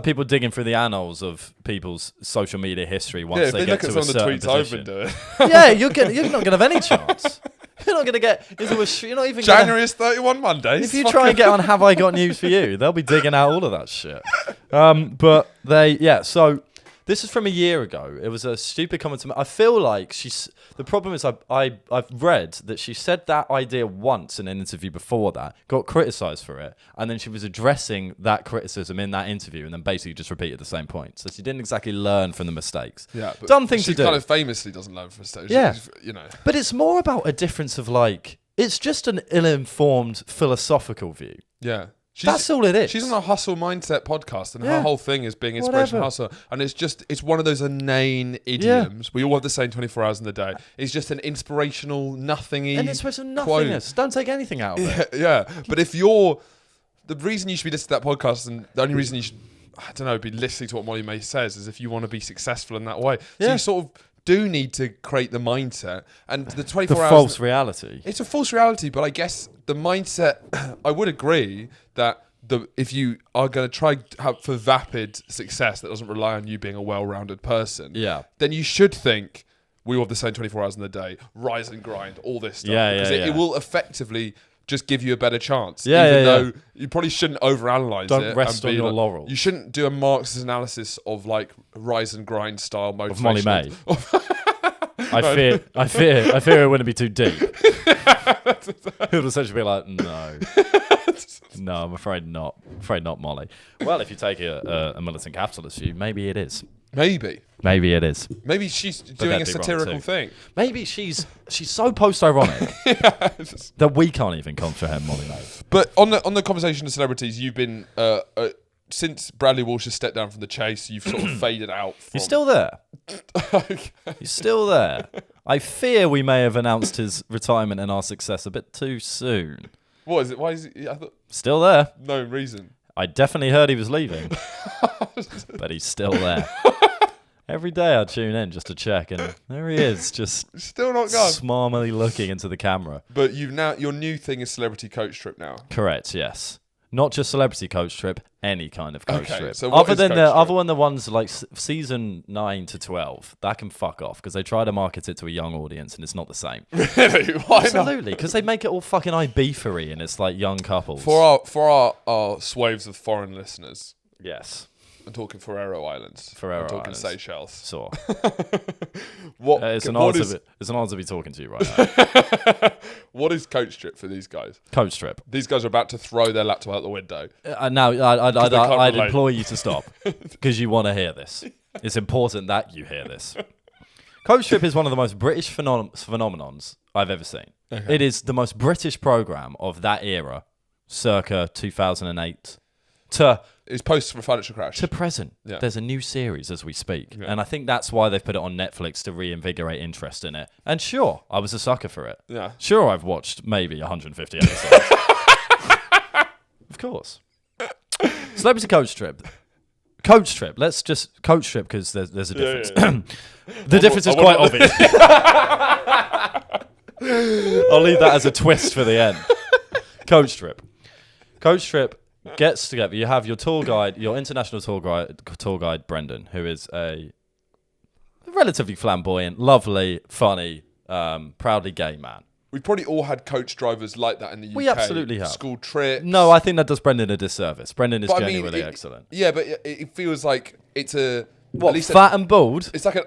people digging through the annals of people's social media history once they get to a certain some of the tweets position. I've been doing. Yeah, you're not gonna have any chance. You're not gonna get. You're not even. January is 31 Mondays. If you try and get on Have I Got News For You, they'll be digging out all of that shit. But so this is from a year ago. It was a stupid comment to me. I feel like the problem is I've read that she said that idea once in an interview before that, got criticised for it, and then she was addressing that criticism in that interview, and then basically just repeated the same point. So she didn't exactly learn from the mistakes. Yeah, but dumb thing to do. She kind of famously doesn't learn from mistakes. Yeah, you know. But it's more about a difference of like, it's just an ill-informed philosophical view. Yeah. That's all it is. She's on a hustle mindset podcast, and her whole thing is being inspirational hustle. And it's one of those inane idioms. Yeah. We all have the same 24 hours in the day. It's just an inspirational, nothingy. And it's supposed to nothingness. Don't take anything out of it. Yeah. But the reason you should be listening to that podcast, and the only reason you should, be listening to what Molly Mae says, is if you want to be successful in that way. So you sort of do need to create the mindset, and the 24 hours. False reality. It's a false reality, but I guess the mindset, I would agree that if you are going to try for vapid success that doesn't rely on you being a well-rounded person, then you should think we all have the same 24 hours in the day, rise and grind, all this stuff. Because it will effectively just give you a better chance. Even though you probably shouldn't overanalyze it. Don't rest on your laurels. You shouldn't do a Marxist analysis of like rise and grind style motivation. Of Molly Mae. I fear it wouldn't be too deep. It would essentially be like, no, I'm afraid not. Molly. Well, if you take a militant capitalist view, maybe it is. Maybe it is. Maybe she's doing a satirical thing. Maybe she's so post-ironic that we can't even comprehend Molly Mae. But on the conversation of celebrities, you've been since Bradley Walsh has stepped down from the chase, you've sort of faded out. He's still there. Okay. He's still there. I fear we may have announced his retirement and our success a bit too soon. What is it? Why is he? I thought still there. No reason. I definitely heard he was leaving, but he's still there. Every day I tune in just to check, and there he is, just still not gone, smarmily looking into the camera. But your new thing is celebrity coach trip now. Correct. Yes. Not just celebrity coach trip, any kind of coach trip. So other than the ones like season 9 to 12, that can fuck off because they try to market it to a young audience and it's not the same. Really? Why Absolutely, because they make it all fucking Ibiza-y and it's like young couples. For our swaths of foreign listeners. Yes. I'm talking Faroe Islands. I'm talking Seychelles. So. It's an honor to be talking to you right now. What is coach trip for these guys? Coach trip. These guys are about to throw their laptop out the window. Now, I'd implore you to stop because you want to hear this. It's important that you hear this. Coach trip is one of the most British phenomenons I've ever seen. Okay. It is the most British program of that era, circa 2008 to... It's post from Financial Crash. To present. Yeah. There's a new series as we speak. Yeah. And I think that's why they've put it on Netflix to reinvigorate interest in it. And sure, I was a sucker for it. Yeah. Sure, I've watched maybe 150 episodes. Of course. Celebrity Coach Trip. Coach Trip. Let's just... Coach Trip, because there's a difference. Yeah. The difference is quite obvious. I'll leave that as a twist for the end. Coach Trip. Coach Trip gets together. You have your tour guide, your international tour guide, Brendan, who is a relatively flamboyant, lovely, funny, proudly gay man. We've probably all had coach drivers like that in the UK. We absolutely have. School trips. No, I think that does Brendan a disservice. Brendan is genuinely excellent. Yeah, but it feels like it's a... What, fat and bald? It's like an...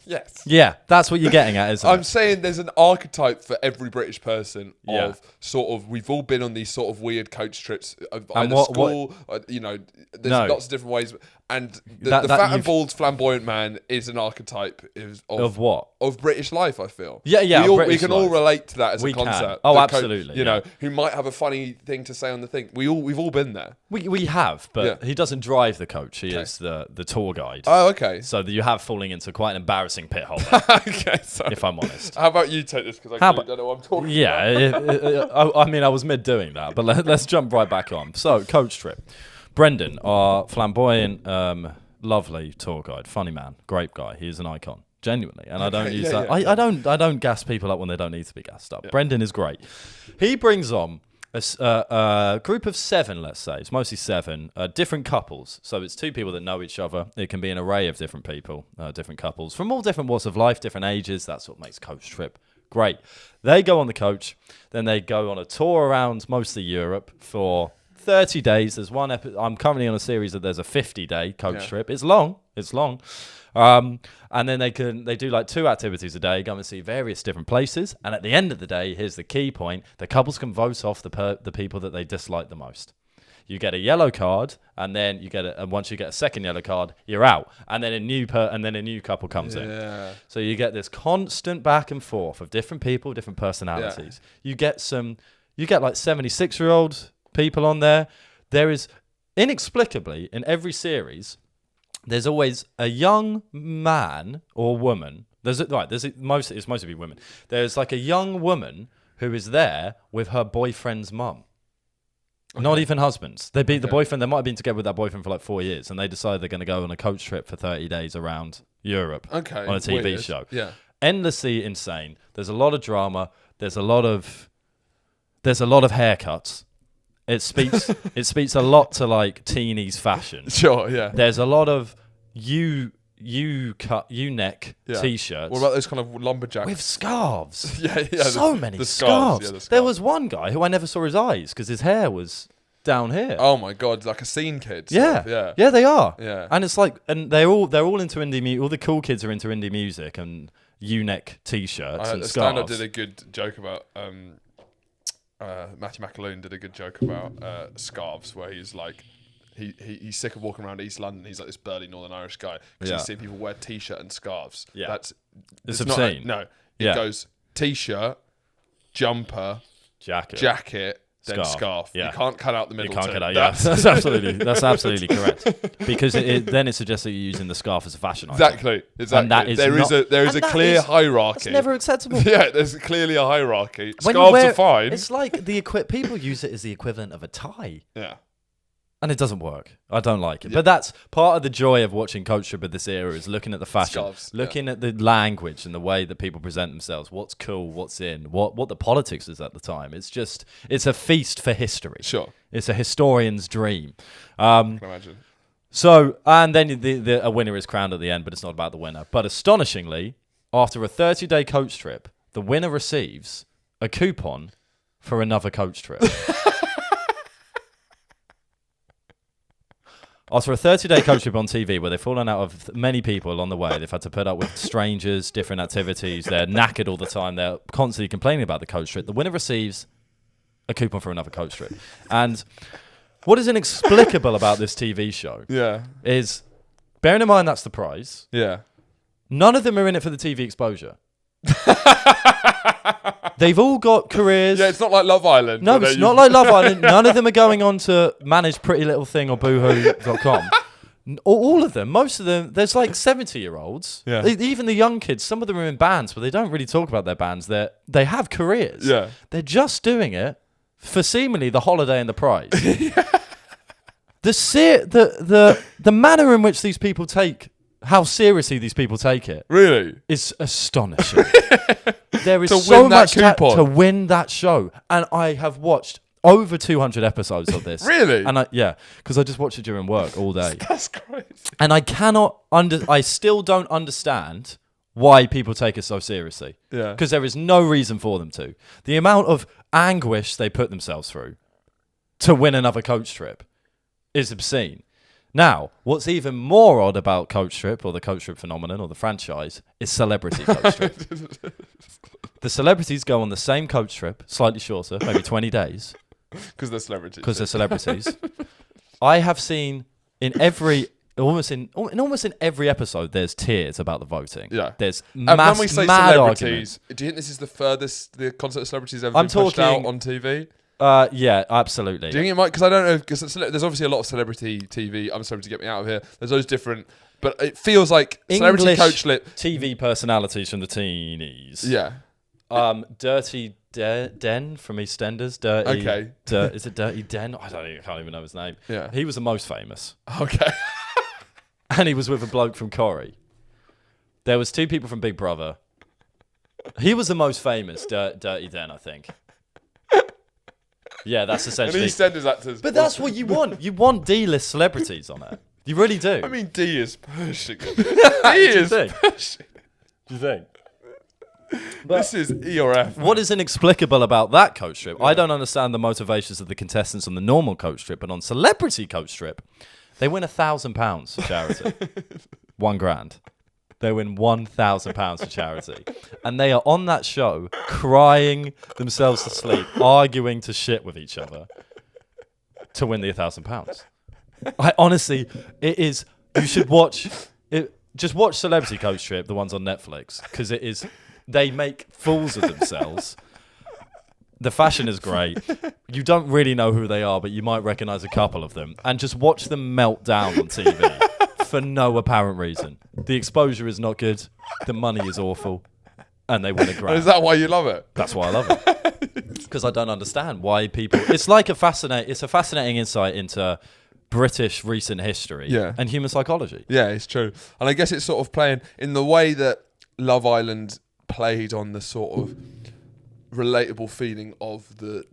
Yes. Yeah, that's what you're getting at, isn't it? I'm saying there's an archetype for every British person of sort of, we've all been on these sort of weird coach trips, either school, there's lots of different ways. And the fat and bald flamboyant man is an archetype of what? Of British life, I feel. Yeah. We can all relate to that as a concept. Oh, absolutely. You know, who might have a funny thing to say on the thing. We've all been there. We have, but he doesn't drive the coach. He is the tour guide. Oh, okay. So that you have falling into quite an embarrassing pit hole. Okay, sorry. If I'm honest. How about you take this, because I don't know what I'm talking about. Yeah, I mean, I was mid doing that, but let's jump right back on. So, coach trip. Brendan, our flamboyant, lovely tour guide, funny man, great guy. He is an icon, genuinely, and I don't use that. I don't gas people up when they don't need to be gassed up. Yeah. Brendan is great. He brings on a group of 7, let's say. It's mostly 7 different couples. So it's 2 people that know each other. It can be an array of different people, different couples from all different walks of life, different ages. That's what makes coach trip great. They go on the coach, then they go on a tour around mostly Europe for 30 days. There's one I'm currently on a series that there's a 50-day coach trip. It's long. And then they do like 2 activities a day, go and see various different places. And at the end of the day, here's the key point: the couples can vote off the people that they dislike the most. You get a yellow card, and then and once you get a second yellow card, you're out. And then a new couple comes in. So you get this constant back and forth of different people, different personalities. You get like 76-year-old people on there. There is inexplicably in every series, there's always a young man or woman. It's mostly women. There's like a young woman who is there with her boyfriend's mum. Okay. Not even husbands. The boyfriend. They might have been together with that boyfriend for like 4 years, and they decide they're going to go on a coach trip for 30 days around Europe on a TV show. Yeah, endlessly insane. There's a lot of drama. There's a lot of haircuts. It speaks a lot to like teenies fashion. Sure, yeah. There's a lot of U-neck t-shirts. What about those kind of lumberjacks with scarves? So many scarves. The scarves. There was one guy who I never saw his eyes because his hair was down here. Oh my god, like a scene kid. Yeah, they are. Yeah, and it's like, and they're all into indie music. All the cool kids are into indie music and U-neck t-shirts and scarves. Stand-up did a good joke about. Matthew McAloon did a good joke about scarves, where he's like, he's sick of walking around East London. He's like this burly Northern Irish guy because he's seen people wear t-shirt and scarves. Yeah, it's obscene. It goes t-shirt, jumper, jacket, then scarf. Yeah. You can't cut out the middle. You can't cut out. Yeah, that's absolutely correct. Because then it suggests that you're using the scarf as a fashion item. Exactly. And that is there is a clear hierarchy. It's never acceptable. Yeah, there's clearly a hierarchy. Scarves are fine. It's like people use it as the equivalent of a tie. Yeah. And it doesn't work. I don't like it. Yeah. But that's part of the joy of watching Coach Trip of this era, is looking at the fashion, scarves, looking at the language and the way that people present themselves, what's cool, what's in, what the politics is at the time. It's a feast for history. Sure. It's a historian's dream. I can imagine. So, and then a winner is crowned at the end, but it's not about the winner. But astonishingly, after a 30-day coach trip, the winner receives a coupon for another coach trip. After a 30-day coach trip on TV where they've fallen out of many people on the way, they've had to put up with strangers, different activities, they're knackered all the time, they're constantly complaining about the coach trip, the winner receives a coupon for another coach trip. And what is inexplicable about this TV show is, bearing in mind that's the prize, none of them are in it for the TV exposure. They've all got careers. Yeah, it's not like Love Island. No, it's not like Love Island. None of them are going on to manage Pretty Little Thing or Boohoo.com. All of them, most of them, there's like 70-year-olds. Yeah. Even the young kids, some of them are in bands, but they don't really talk about their bands. They have careers. Yeah. They're just doing it for seemingly the holiday and the prize. The manner in which these people how seriously these people take it is astonishing. There is so much to win that show. And I have watched over 200 episodes of this. Really? And because I just watch it during work all day. That's crazy. And I still don't understand why people take it so seriously. Yeah. Because there is no reason for them to. The amount of anguish they put themselves through to win another coach trip is obscene. Now, what's even more odd about Coach Trip, or the Coach Trip phenomenon, or the franchise, is Celebrity Coach Trip. The celebrities go on the same coach trip, slightly shorter, maybe 20 days. Because they're celebrities. I have seen in every... almost in every episode, there's tears about the voting. Yeah. There's And mad when we say celebrities, argument. do you think this is the furthest the concept of celebrities ever been pushed out on TV? Yeah, absolutely. Do you think it might? Because I don't know. Because there's obviously a lot of celebrity TV. I'm sorry to get me out of here. There's those different, but it feels like celebrity coach lip TV personalities from the teenies. Yeah. Dirty Den from EastEnders. Dirty. Okay. Is it Dirty Den? I can't even know his name. Yeah. He was the most famous. Okay. And he was with a bloke from Corrie. There was 2 people from Big Brother. He was the most famous, Dirty Den, I think. Yeah, that's essentially. And EastEnders actors. But that's what you want. You want D-list celebrities on it. You really do. I mean, D is pushing it. D is pushing. Do you think? This is E or F. What is inexplicable about that coach trip? Yeah. I don't understand the motivations of the contestants on the normal coach trip, but on celebrity coach trip, they win £1,000 for charity. £1,000. They win £1,000 for charity. And they are on that show crying themselves to sleep, arguing to shit with each other to win the £1,000. I honestly, it is, you should watch it. Just watch Celebrity Coach Trip, the ones on Netflix, because it is, they make fools of themselves. The fashion is great. You don't really know who they are, but you might recognize a couple of them. And just watch them melt down on TV. For no apparent reason. The exposure is not good. The money is awful. And they win a grand. Is that why you love it? That's why I love it. Because I don't understand why people... It's like a fascinating insight into British recent history and human psychology. Yeah, it's true. And I guess it's sort of playing in the way that Love Island played on the sort of relatable feeling of the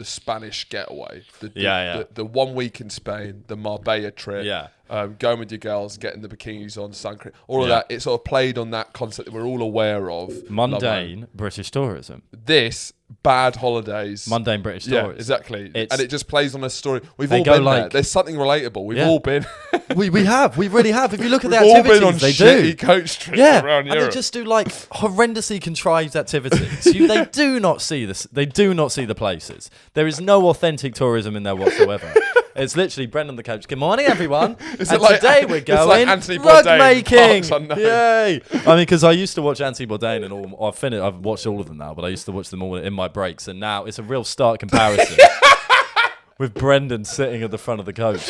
Spanish getaway. The 1 week in Spain, the Marbella trip. Yeah. Going with your girls, getting the bikinis on, sun cream, all of that. It sort of played on that concept that we're all aware of. Mundane British tourism. This, bad holidays. Mundane British tourism. Yeah, exactly. And it just plays on a story. We've they all go been like- there. There's something relatable. We've all been. We really have. If you look at the We've all activities been on they shitty do. coach trips around and Europe. they just do like horrendously contrived activities. They do not see this. They do not see the places. There is no authentic tourism in there whatsoever. It's literally Brendan the coach. Good morning, everyone. Today we're going Anthony rug Bourdain, making. Parks Unknown. Yay! I mean, because I used to watch Anthony Bourdain and all. I've watched all of them now, but I used to watch them all in my breaks, and now it's a real stark comparison with Brendan sitting at the front of the coach.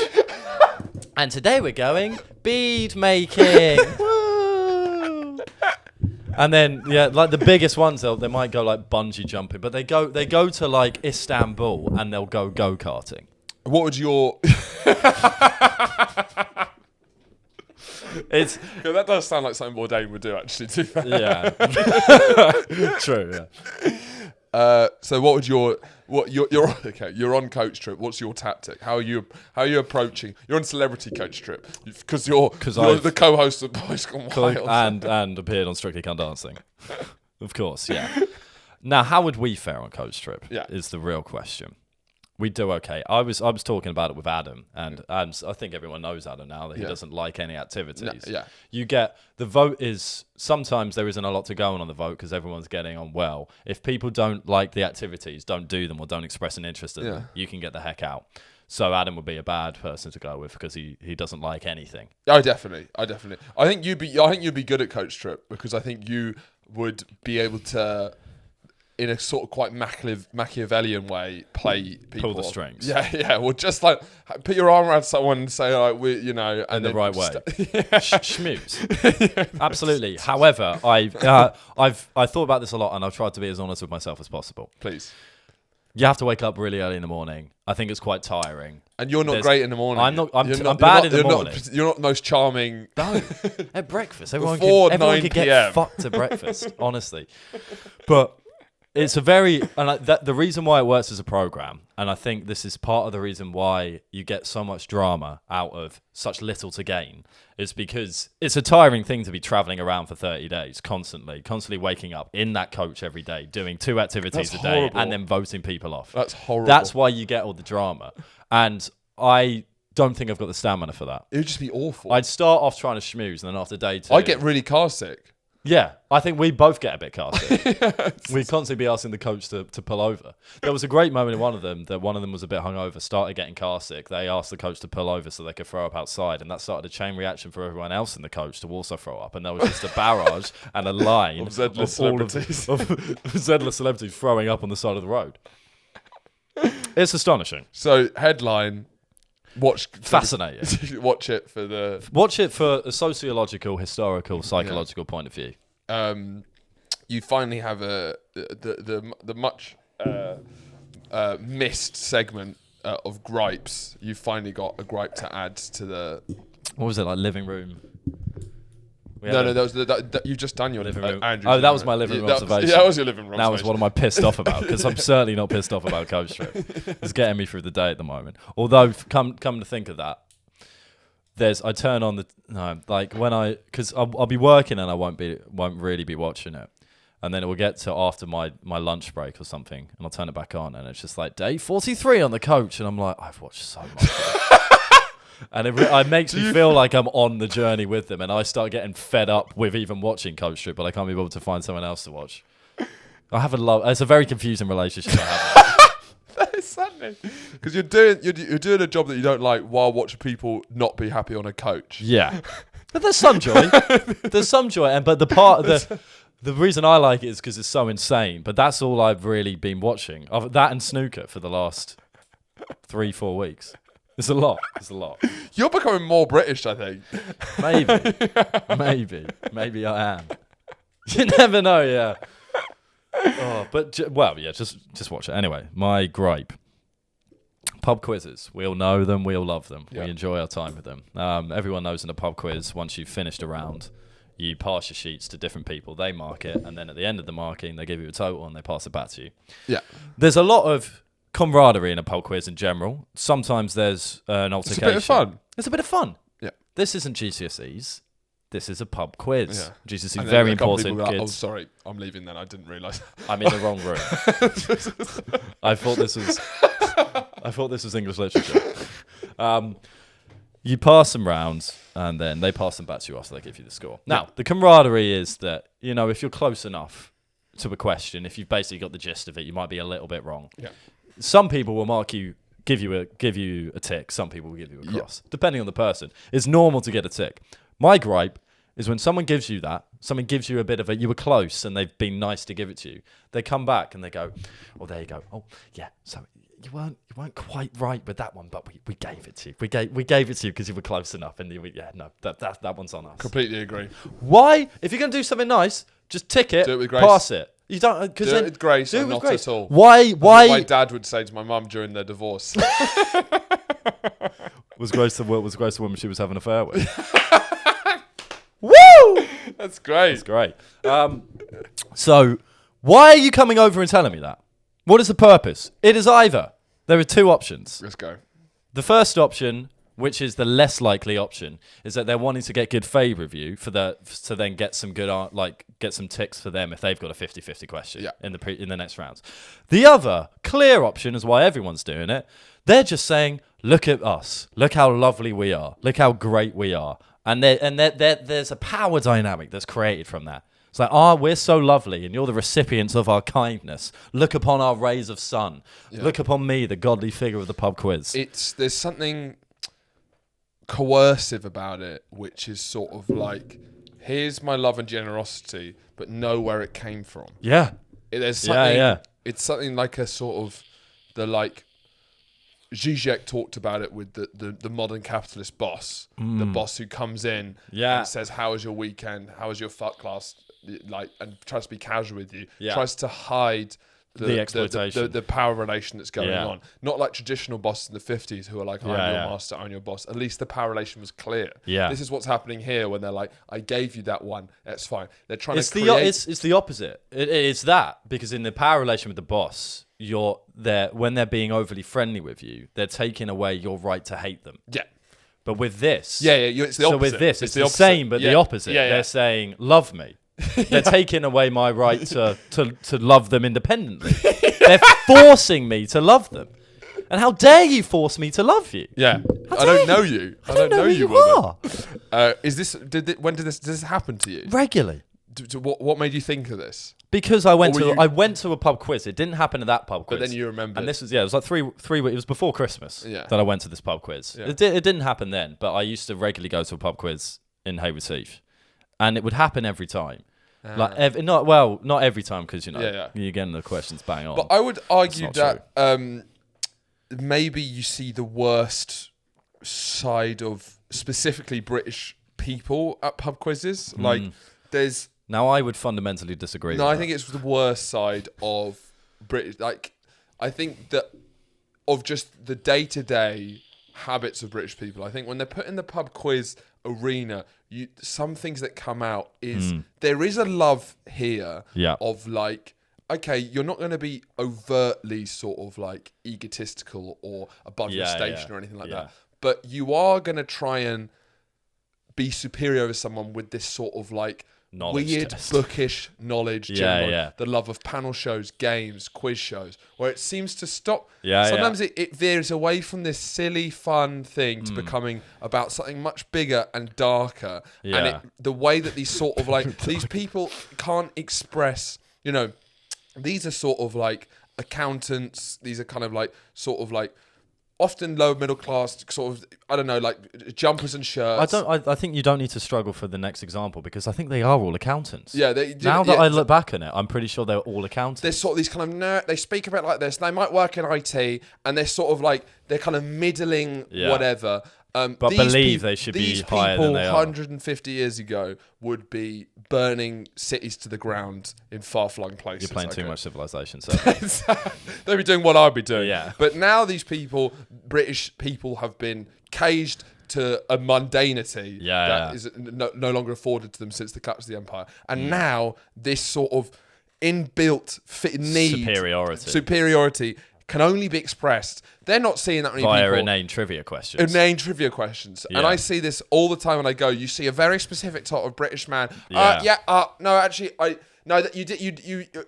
And today we're going bead making. Woo! And then like the biggest ones, they might go like bungee jumping, but they go to like Istanbul and they'll go go-karting. What would your... that does sound like something Bourdain would do, actually, too. Yeah. True, yeah. So what would you're okay, you're on coach trip. What's your tactic? How are you approaching? You're on celebrity coach trip because you're the co-host of Boys Gone Wild and appeared on Strictly Come Dancing. Of course, yeah. Now, how would we fare on coach trip? Yeah. Is the real question. We do okay. I was talking about it with Adam, and I think everyone knows Adam now that he doesn't like any activities. No, You get, the vote is, sometimes there isn't a lot to go on the vote because everyone's getting on well. If people don't like the activities, don't do them, or don't express an interest in them, you can get the heck out. So Adam would be a bad person to go with because he doesn't like anything. Oh, definitely. I think you'd be good at coach trip because I think you would be able to, in a sort of quite Machiavellian way, play people. Pull the strings. Yeah. Well, just like put your arm around someone and say, like, and in the right way. Yeah. Schmooze. Absolutely. However, I thought about this a lot, and I've tried to be as honest with myself as possible. Please. You have to wake up really early in the morning. I think it's quite tiring. And you're not great in the morning. I'm bad in the morning. You're not the most charming. No. At breakfast, everyone can get fucked at breakfast. Honestly, but. It's a very, the reason why it works as a program, and I think this is part of the reason why you get so much drama out of such little to gain, is because it's a tiring thing to be traveling around for 30 days, constantly waking up in that coach every day, doing 2 activities a day, horrible. and then voting people off. That's horrible. That's why you get all the drama. And I don't think I've got the stamina for that. It would just be awful. I'd start off trying to schmooze, and then after day 2... I get really car sick. Yeah, I think we both get a bit car sick. We constantly be asking the coach to pull over. There was a great moment in one of them that one of them was a bit hungover, started getting car sick. They asked the coach to pull over so they could throw up outside, and that started a chain reaction for everyone else in the coach to also throw up. And there was just a barrage and a line of Z-list celebrities. of Z-list celebrities throwing up on the side of the road. It's astonishing. So headline. Fascinating. Watch it for a sociological, historical, psychological point of view. You finally have the much missed segment of gripes. You finally got a gripe to add to the. What was it like? Living room. No, that was you've just done your living room. Andrew's that was my living room observation. That was your living room. That was what am I pissed off about? Because I'm certainly not pissed off about coach trip. It's getting me through the day at the moment. Although, come to think of that, I turn on because I'll be working and I won't really be watching it, and then it will get to after my lunch break or something, and I'll turn it back on, and it's just like day 43 on the coach, and I'm like, I've watched so much. And it makes me feel like I'm on the journey with them, and I start getting fed up with even watching Coach Trip, but I can't be able to find someone else to watch. It's a very confusing relationship I have. That is saddening, because you're doing a job that you don't like while watching people not be happy on a coach. Yeah, but there's some joy. But the reason I like it is because it's so insane. But that's all I've really been watching. That and Snooker for the last 3-4 weeks. It's a lot. You're becoming more British, I think. Maybe I am. You never know, yeah. Just watch it. Anyway, my gripe. Pub quizzes. We all know them. We all love them. Yeah. We enjoy our time with them. Everyone knows in a pub quiz, once you've finished a round, you pass your sheets to different people. They mark it, and then at the end of the marking, they give you a total and they pass it back to you. Yeah. There's a lot of camaraderie in a pub quiz in general. Sometimes there's an altercation. It's a bit of fun. Yeah. This isn't GCSEs. This is a pub quiz. Yeah. GCSE very important. Like, oh, sorry, I'm leaving. Then I didn't realise. I'm in the wrong room. I thought this was English literature. You pass them rounds, and then they pass them back to you after they give you the score. Now, the camaraderie is that if you're close enough to a question, if you've basically got the gist of it, you might be a little bit wrong. Yeah. Some people will mark you, give you a tick. Some people will give you a cross, depending on the person. It's normal to get a tick. My gripe is when someone gives you that, someone gives you a bit of you were close and they've been nice to give it to you. They come back and they go, oh, there you go. Oh, yeah. So you weren't quite right with that one, but we gave it to you. We gave it to you because you were close enough. And that one's on us. Completely agree. Why? If you're gonna do something nice, just tick it. Do it with grace. Pass it. You don't because do it with grace and not at all. Why? My dad would say to my mum during their divorce. Was Grace the woman she was having an affair with? Woo! That's great. So, why are you coming over and telling me that? What is the purpose? It is either there are two options. Let's go. The first option, which is the less likely option, is that they're wanting to get good favour of you to then get some good get some ticks for them if they've got a 50-50 question in the next rounds. The other clear option is why everyone's doing it. They're just saying, look at us, look how lovely we are, look how great we are, and there's a power dynamic that's created from that. It's like, we're so lovely, and you're the recipients of our kindness. Look upon our rays of sun. Yeah. Look upon me, the godly figure of the pub quiz. There's something coercive about it, which is sort of like, here's my love and generosity, but know where it came from. Yeah. There's something. It's something like a sort of Zizek talked about it with the modern capitalist boss, the boss who comes in and says, "How was your weekend? How was your fuck class?" And tries to be casual with you, tries to hide the exploitation, the power relation that's going on. Not like traditional bosses in the 50s who are like, I'm your master, I'm your boss. At least the power relation was clear. Yeah. This is what's happening here when they're like, I gave you that one, that's fine. They're trying to create... It's the opposite. It's that, because in the power relation with the boss, when they're being overly friendly with you, they're taking away your right to hate them. Yeah. But with this... it's the opposite. So with this, it's the same, but the opposite. They're saying, love me. They're taking away my right to love them independently. They're forcing me to love them. And how dare you force me to love you? Yeah. I don't know you. I don't know you are. When does this happen to you? Regularly. What made you think of this? Because I went to a pub quiz. It didn't happen at that pub quiz. But then you remember. And this was, it was like three weeks. It was before Christmas that I went to this pub quiz. Yeah. It didn't happen then, but I used to regularly go to a pub quiz in Hayward Heath. And it would happen every time. Not every time, because, you're getting the questions bang on. But I would argue that maybe you see the worst side of specifically British people at pub quizzes. Like, there's... Now, I would fundamentally disagree with that. No, I think it's the worst side of British... Like, I think that of just the day-to-day habits of British people, I think when they're put in the pub quiz arena, some things that come out is... There is a love here of, like... Okay, you're not going to be overtly sort of, like, egotistical or above your station or anything like that. But you are going to try and be superior over someone with this sort of, like... weird bookish knowledge, the love of panel shows, games, quiz shows, where it seems to stop. Sometimes it veers away from this silly, fun thing to becoming about something much bigger and darker. And the way that these sort of like these people can't express, these are sort of like accountants. These are kind of like sort of like often lower middle class, sort of, I don't know, like jumpers and shirts. I think you don't need to struggle for the next example, because I think they are all accountants. Yeah. Now that I look back on it, I'm pretty sure they're all accountants. They're sort of these kind of they speak about like this. They might work in IT, and they're sort of like, they're kind of middling whatever. But believe they should be higher than they are. 150 years ago would be burning cities to the ground in far-flung places. You're playing too much Civilization, so they'd be doing what I'd be doing. Yeah. But now these people, British people, have been caged to a mundanity that is no longer afforded to them since the collapse of the empire. And now this sort of inbuilt need superiority can only be expressed. They're not seeing that many via people. inane trivia questions. And I see this all the time when I go. You see a very specific type of British man. No, actually,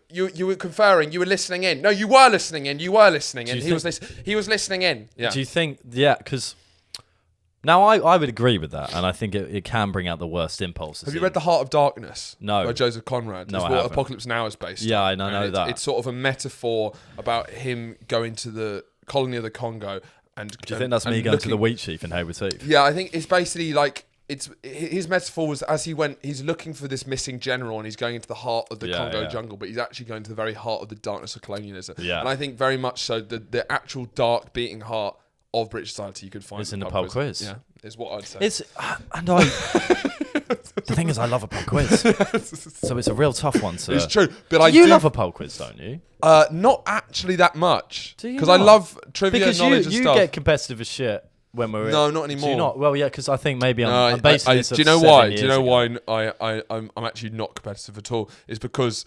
you were conferring. You were listening in. No, you were listening in. He was listening in. Yeah. Do you think? Yeah, because now I would agree with that, and I think it can bring out the worst impulses. Have you read The Heart of Darkness? No. By Joseph Conrad. No, it's I what haven't. Apocalypse Now is based on. Yeah, I know that. It's sort of a metaphor about him going to the colony of the Congo. And do you think that's me going to the wheat sheaf in Hayward Heath? Yeah, I think it's basically like, his metaphor was as he's looking for this missing general, and he's going into the heart of the Congo jungle, but he's actually going to the very heart of the darkness of colonialism. Yeah. And I think very much so the actual dark beating heart of British society you could find in the pub quiz. Yeah, is what I'd say. The thing is, I love a pub quiz, so it's a real tough one. It's true, but you love a pub quiz, don't you? Not actually that much, because I love trivia because knowledge and stuff. You get competitive as shit when we're no, not anymore. Do you not? Well, yeah, because I think maybe I'm basing this. Do you know why? Do you know why I'm actually not competitive at all? It's because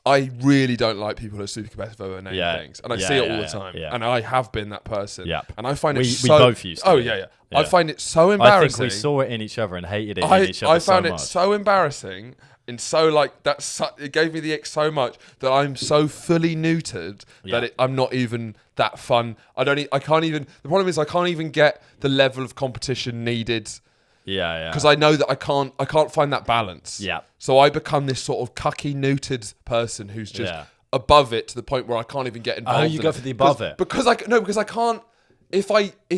I really don't like people who are super competitive over naming things, and I see it all the time. And I have been that person. And I find it so. We both used to. Yeah. I find it so embarrassing. I think we saw it in each other and hated it in each other. I found it so embarrassing, and so like it gave me the ick so much that I'm so fully neutered that I'm not even that fun. I can't even. The problem is I can't even get the level of competition needed. Yeah. Because I know that I can't find that balance. Yeah. So I become this sort of cucky, neutered person who's just above it to the point where I can't even get involved. Oh, you go for the above it. Because I can't. If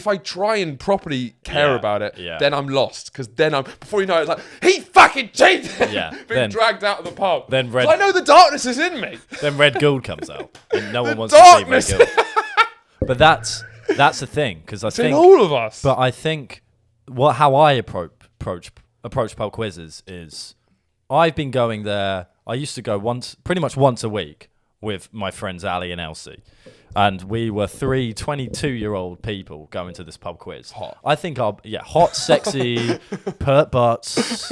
I try and properly care about it, then I'm lost. Because then before you know it, it's like, he fucking cheated. Yeah. Being dragged out of the pub. Then I know the darkness is in me. Then Red Gould comes out, and no one wants to see Red Gould. But that's the thing, because I think in all of us. But I think how I approach pub quizzes is, I've been going there. I used to go pretty much once a week with my friends Ali and Elsie. And we were 3 22-year-old people going to this pub quiz. Hot. I think hot, sexy, pert butts,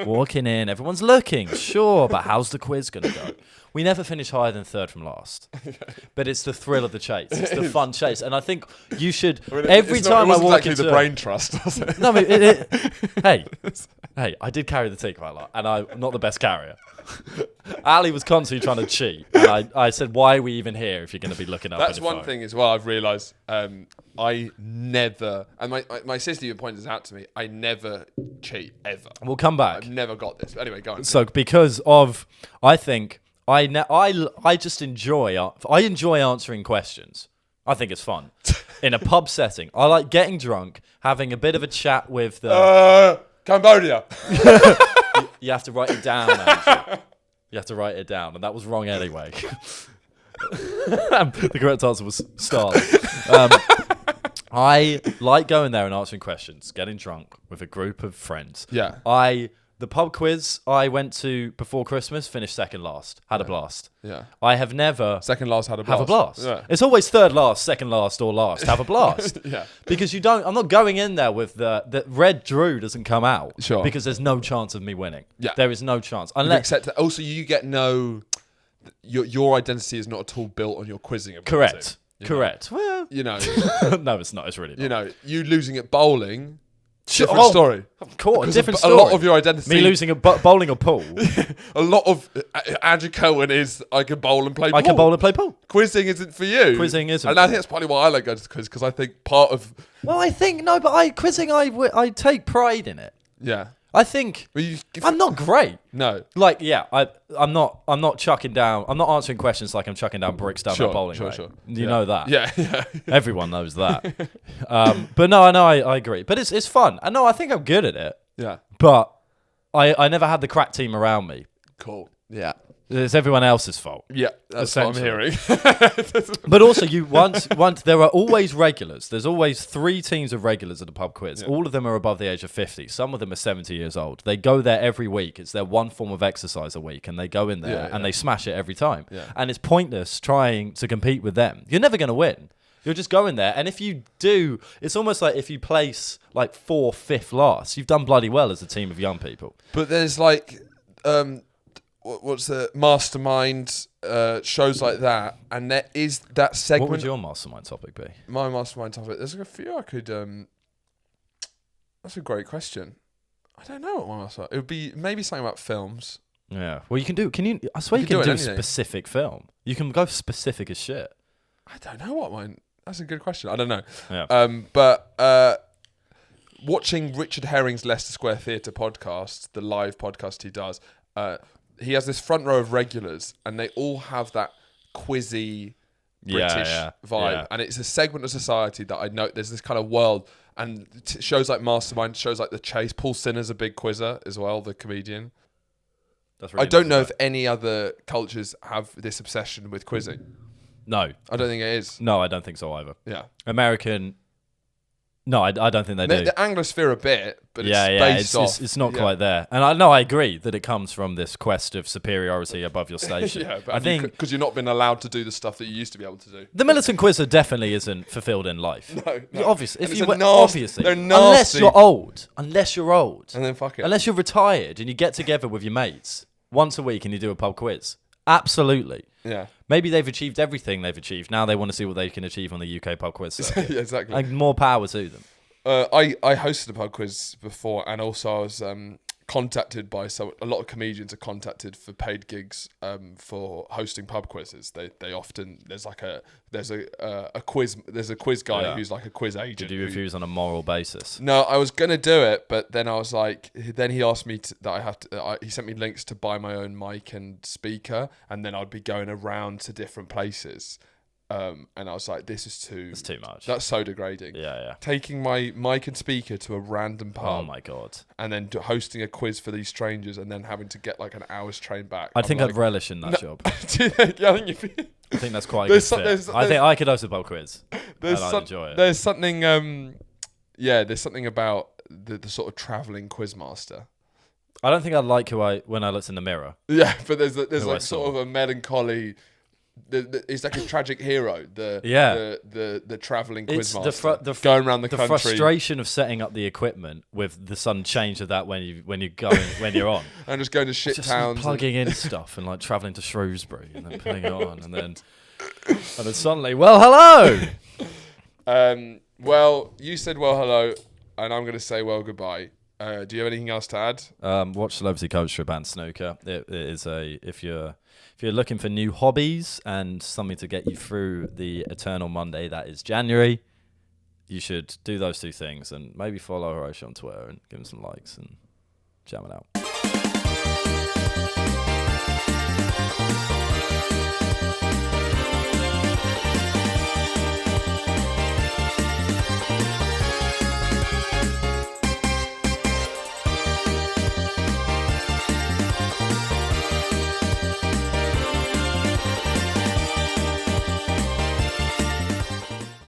walking in. Everyone's looking, sure, but how's the quiz going to go? We never finish higher than third from last. But it's the thrill of the chase. It's the fun chase. And I think you should, every time I walk into... the brain trust, was it? No, hey, I did carry the tea quite a lot, and I'm not the best carrier. Ali was constantly trying to cheat, and I said, why are we even here if you're going to be looking up That's your one phone. thing as well. I've realised. I never, and my sister even pointed this out to me. I never cheat ever. We'll come back. I've never got this. Anyway, go on. So because of, I think I just enjoy answering questions. I think it's fun in a pub setting. I like getting drunk, having a bit of a chat with the. Cambodia. You have to write it down. Andrew. You have to write it down, and that was wrong anyway. The correct answer was stars. I like going there and answering questions, getting drunk with a group of friends. Yeah. The pub quiz I went to before Christmas finished second last. Had a blast. Yeah. I have never Second last had a blast. have a blast. Yeah. It's always third last, second last, or last. Have a blast. Yeah. Because I'm not going in there with the red Drew doesn't come out. Sure. Because there's no chance of me winning. Yeah. There is no chance. You Unless. accept that. Also, you get no. Your identity is not at all built on your quizzing ability. Correct. You Correct. know? Well, You know. no, it's not. It's really not. You know. You losing at bowling. Sure. Different story. Of course, Because different a story. lot of your identity. Me losing at bowling or pool. A lot of Andrew Cohen is I can bowl and play pool. I can bowl and play pool. Quizzing isn't for you. Quizzing isn't And for I me. think that's probably why I like going to quiz, because I think part of. Well, I think no, but quizzing. I take pride in it. Yeah. I think Well, I'm not great. No. Like, yeah, I'm not chucking down. I'm not answering questions like I'm chucking down bricks down Sure, that bowling sure, lane. sure. You Yeah. know that. Yeah. Yeah. Everyone knows that. But no, I know I agree. But it's fun. I know I think I'm good at it. Yeah. But I never had the crack team around me. Cool. Yeah. It's everyone else's fault. Yeah. That's what I'm Essentially. hearing. But also, once there are always regulars. There's always 3 teams of regulars at the pub quiz. Yeah. All of them are above the age of 50. Some of them are 70 years old. They go there every week. It's their one form of exercise a week, and they go in there and they smash it every time. Yeah. And it's pointless trying to compete with them. You're never going to win. You're just going there, and if you do, it's almost like if you place like 4th, 5th last, you've done bloody well as a team of young people. But there's like, what's the Mastermind shows like that, and there is that segment. What would your mastermind topic be? My Mastermind topic. There's a few I could. That's a great question. I don't know what my Mastermind. It would be maybe something about films. Yeah. Well, you can do. Can you? I swear you can can do do anything. specific film. You can go specific as shit. I don't know what mine. That's a good question. I don't know. Yeah. But watching Richard Herring's Leicester Square Theatre podcast, the live podcast he does, he has this front row of regulars, and they all have that quizzy British vibe. Yeah. And it's a segment of society that I know there's this kind of world, and shows like Mastermind, shows like The Chase. Paul Sinner's a big quizzer as well, the comedian. That's really I don't know if impressive. any other cultures have this obsession with quizzing. No. I don't think it is. No, I don't think so either. Yeah. American. No, I don't think they do. The Anglosphere a bit, but Yeah, it's yeah, based off. it's not yeah. quite there. And I agree that it comes from this quest of superiority above your station. Yeah, but I think because you're not been allowed to do the stuff that you used to be able to do. the militant quizzer definitely isn't fulfilled in life. No. Obviously, And if it's you a were nasty- obviously, they're unless nasty. you're old, and And then fuck it. unless you're retired and you get together with your mates once a week and you do a pub quiz, absolutely. Yeah. Maybe they've achieved everything they've achieved. Now they want to see what they can achieve on the UK pub quiz circuit. Yeah, exactly. And more power to them. I hosted a pub quiz before, and also I was contacted by a lot of comedians are contacted for paid gigs for hosting pub quizzes. They often there's a quiz guy who's like a quiz agent. Did you refuse on a moral basis? No, I was gonna do it, but then I was like, then he asked me that I have to. He sent me links to buy my own mic and speaker, and then I'd be going around to different places. And I was like, this is It's too much. That's so degrading. Yeah. Taking my mic and speaker to a random pub. Oh my god. And then hosting a quiz for these strangers, and then having to get like an hour's train back. I think I'd relish in that job. Do you think? Yeah, I think I think that's quite a good There's fit. I think I could host a pub quiz. And I'd enjoy it. There's something. There's something about the sort of traveling quizmaster. I don't think I'd like when I looked in the mirror. Yeah, but there's Who I like sort saw. of a melancholy. It's like a tragic hero. The traveling It's quizmaster going around the country. frustration of setting up the equipment with the sudden change of that when you're on. And just going to shit Just towns. plugging in stuff and like traveling to Shrewsbury and then putting it on and then suddenly, well, hello. Well, you said well hello, and I'm going to say well goodbye. Do you have anything else to add? Watch Celebrity Coach Trip and Snooker. It is if you're looking for new hobbies and something to get you through the eternal Monday that is January, you should do those two things and maybe follow Hiroshi on Twitter and give him some likes and jam it out.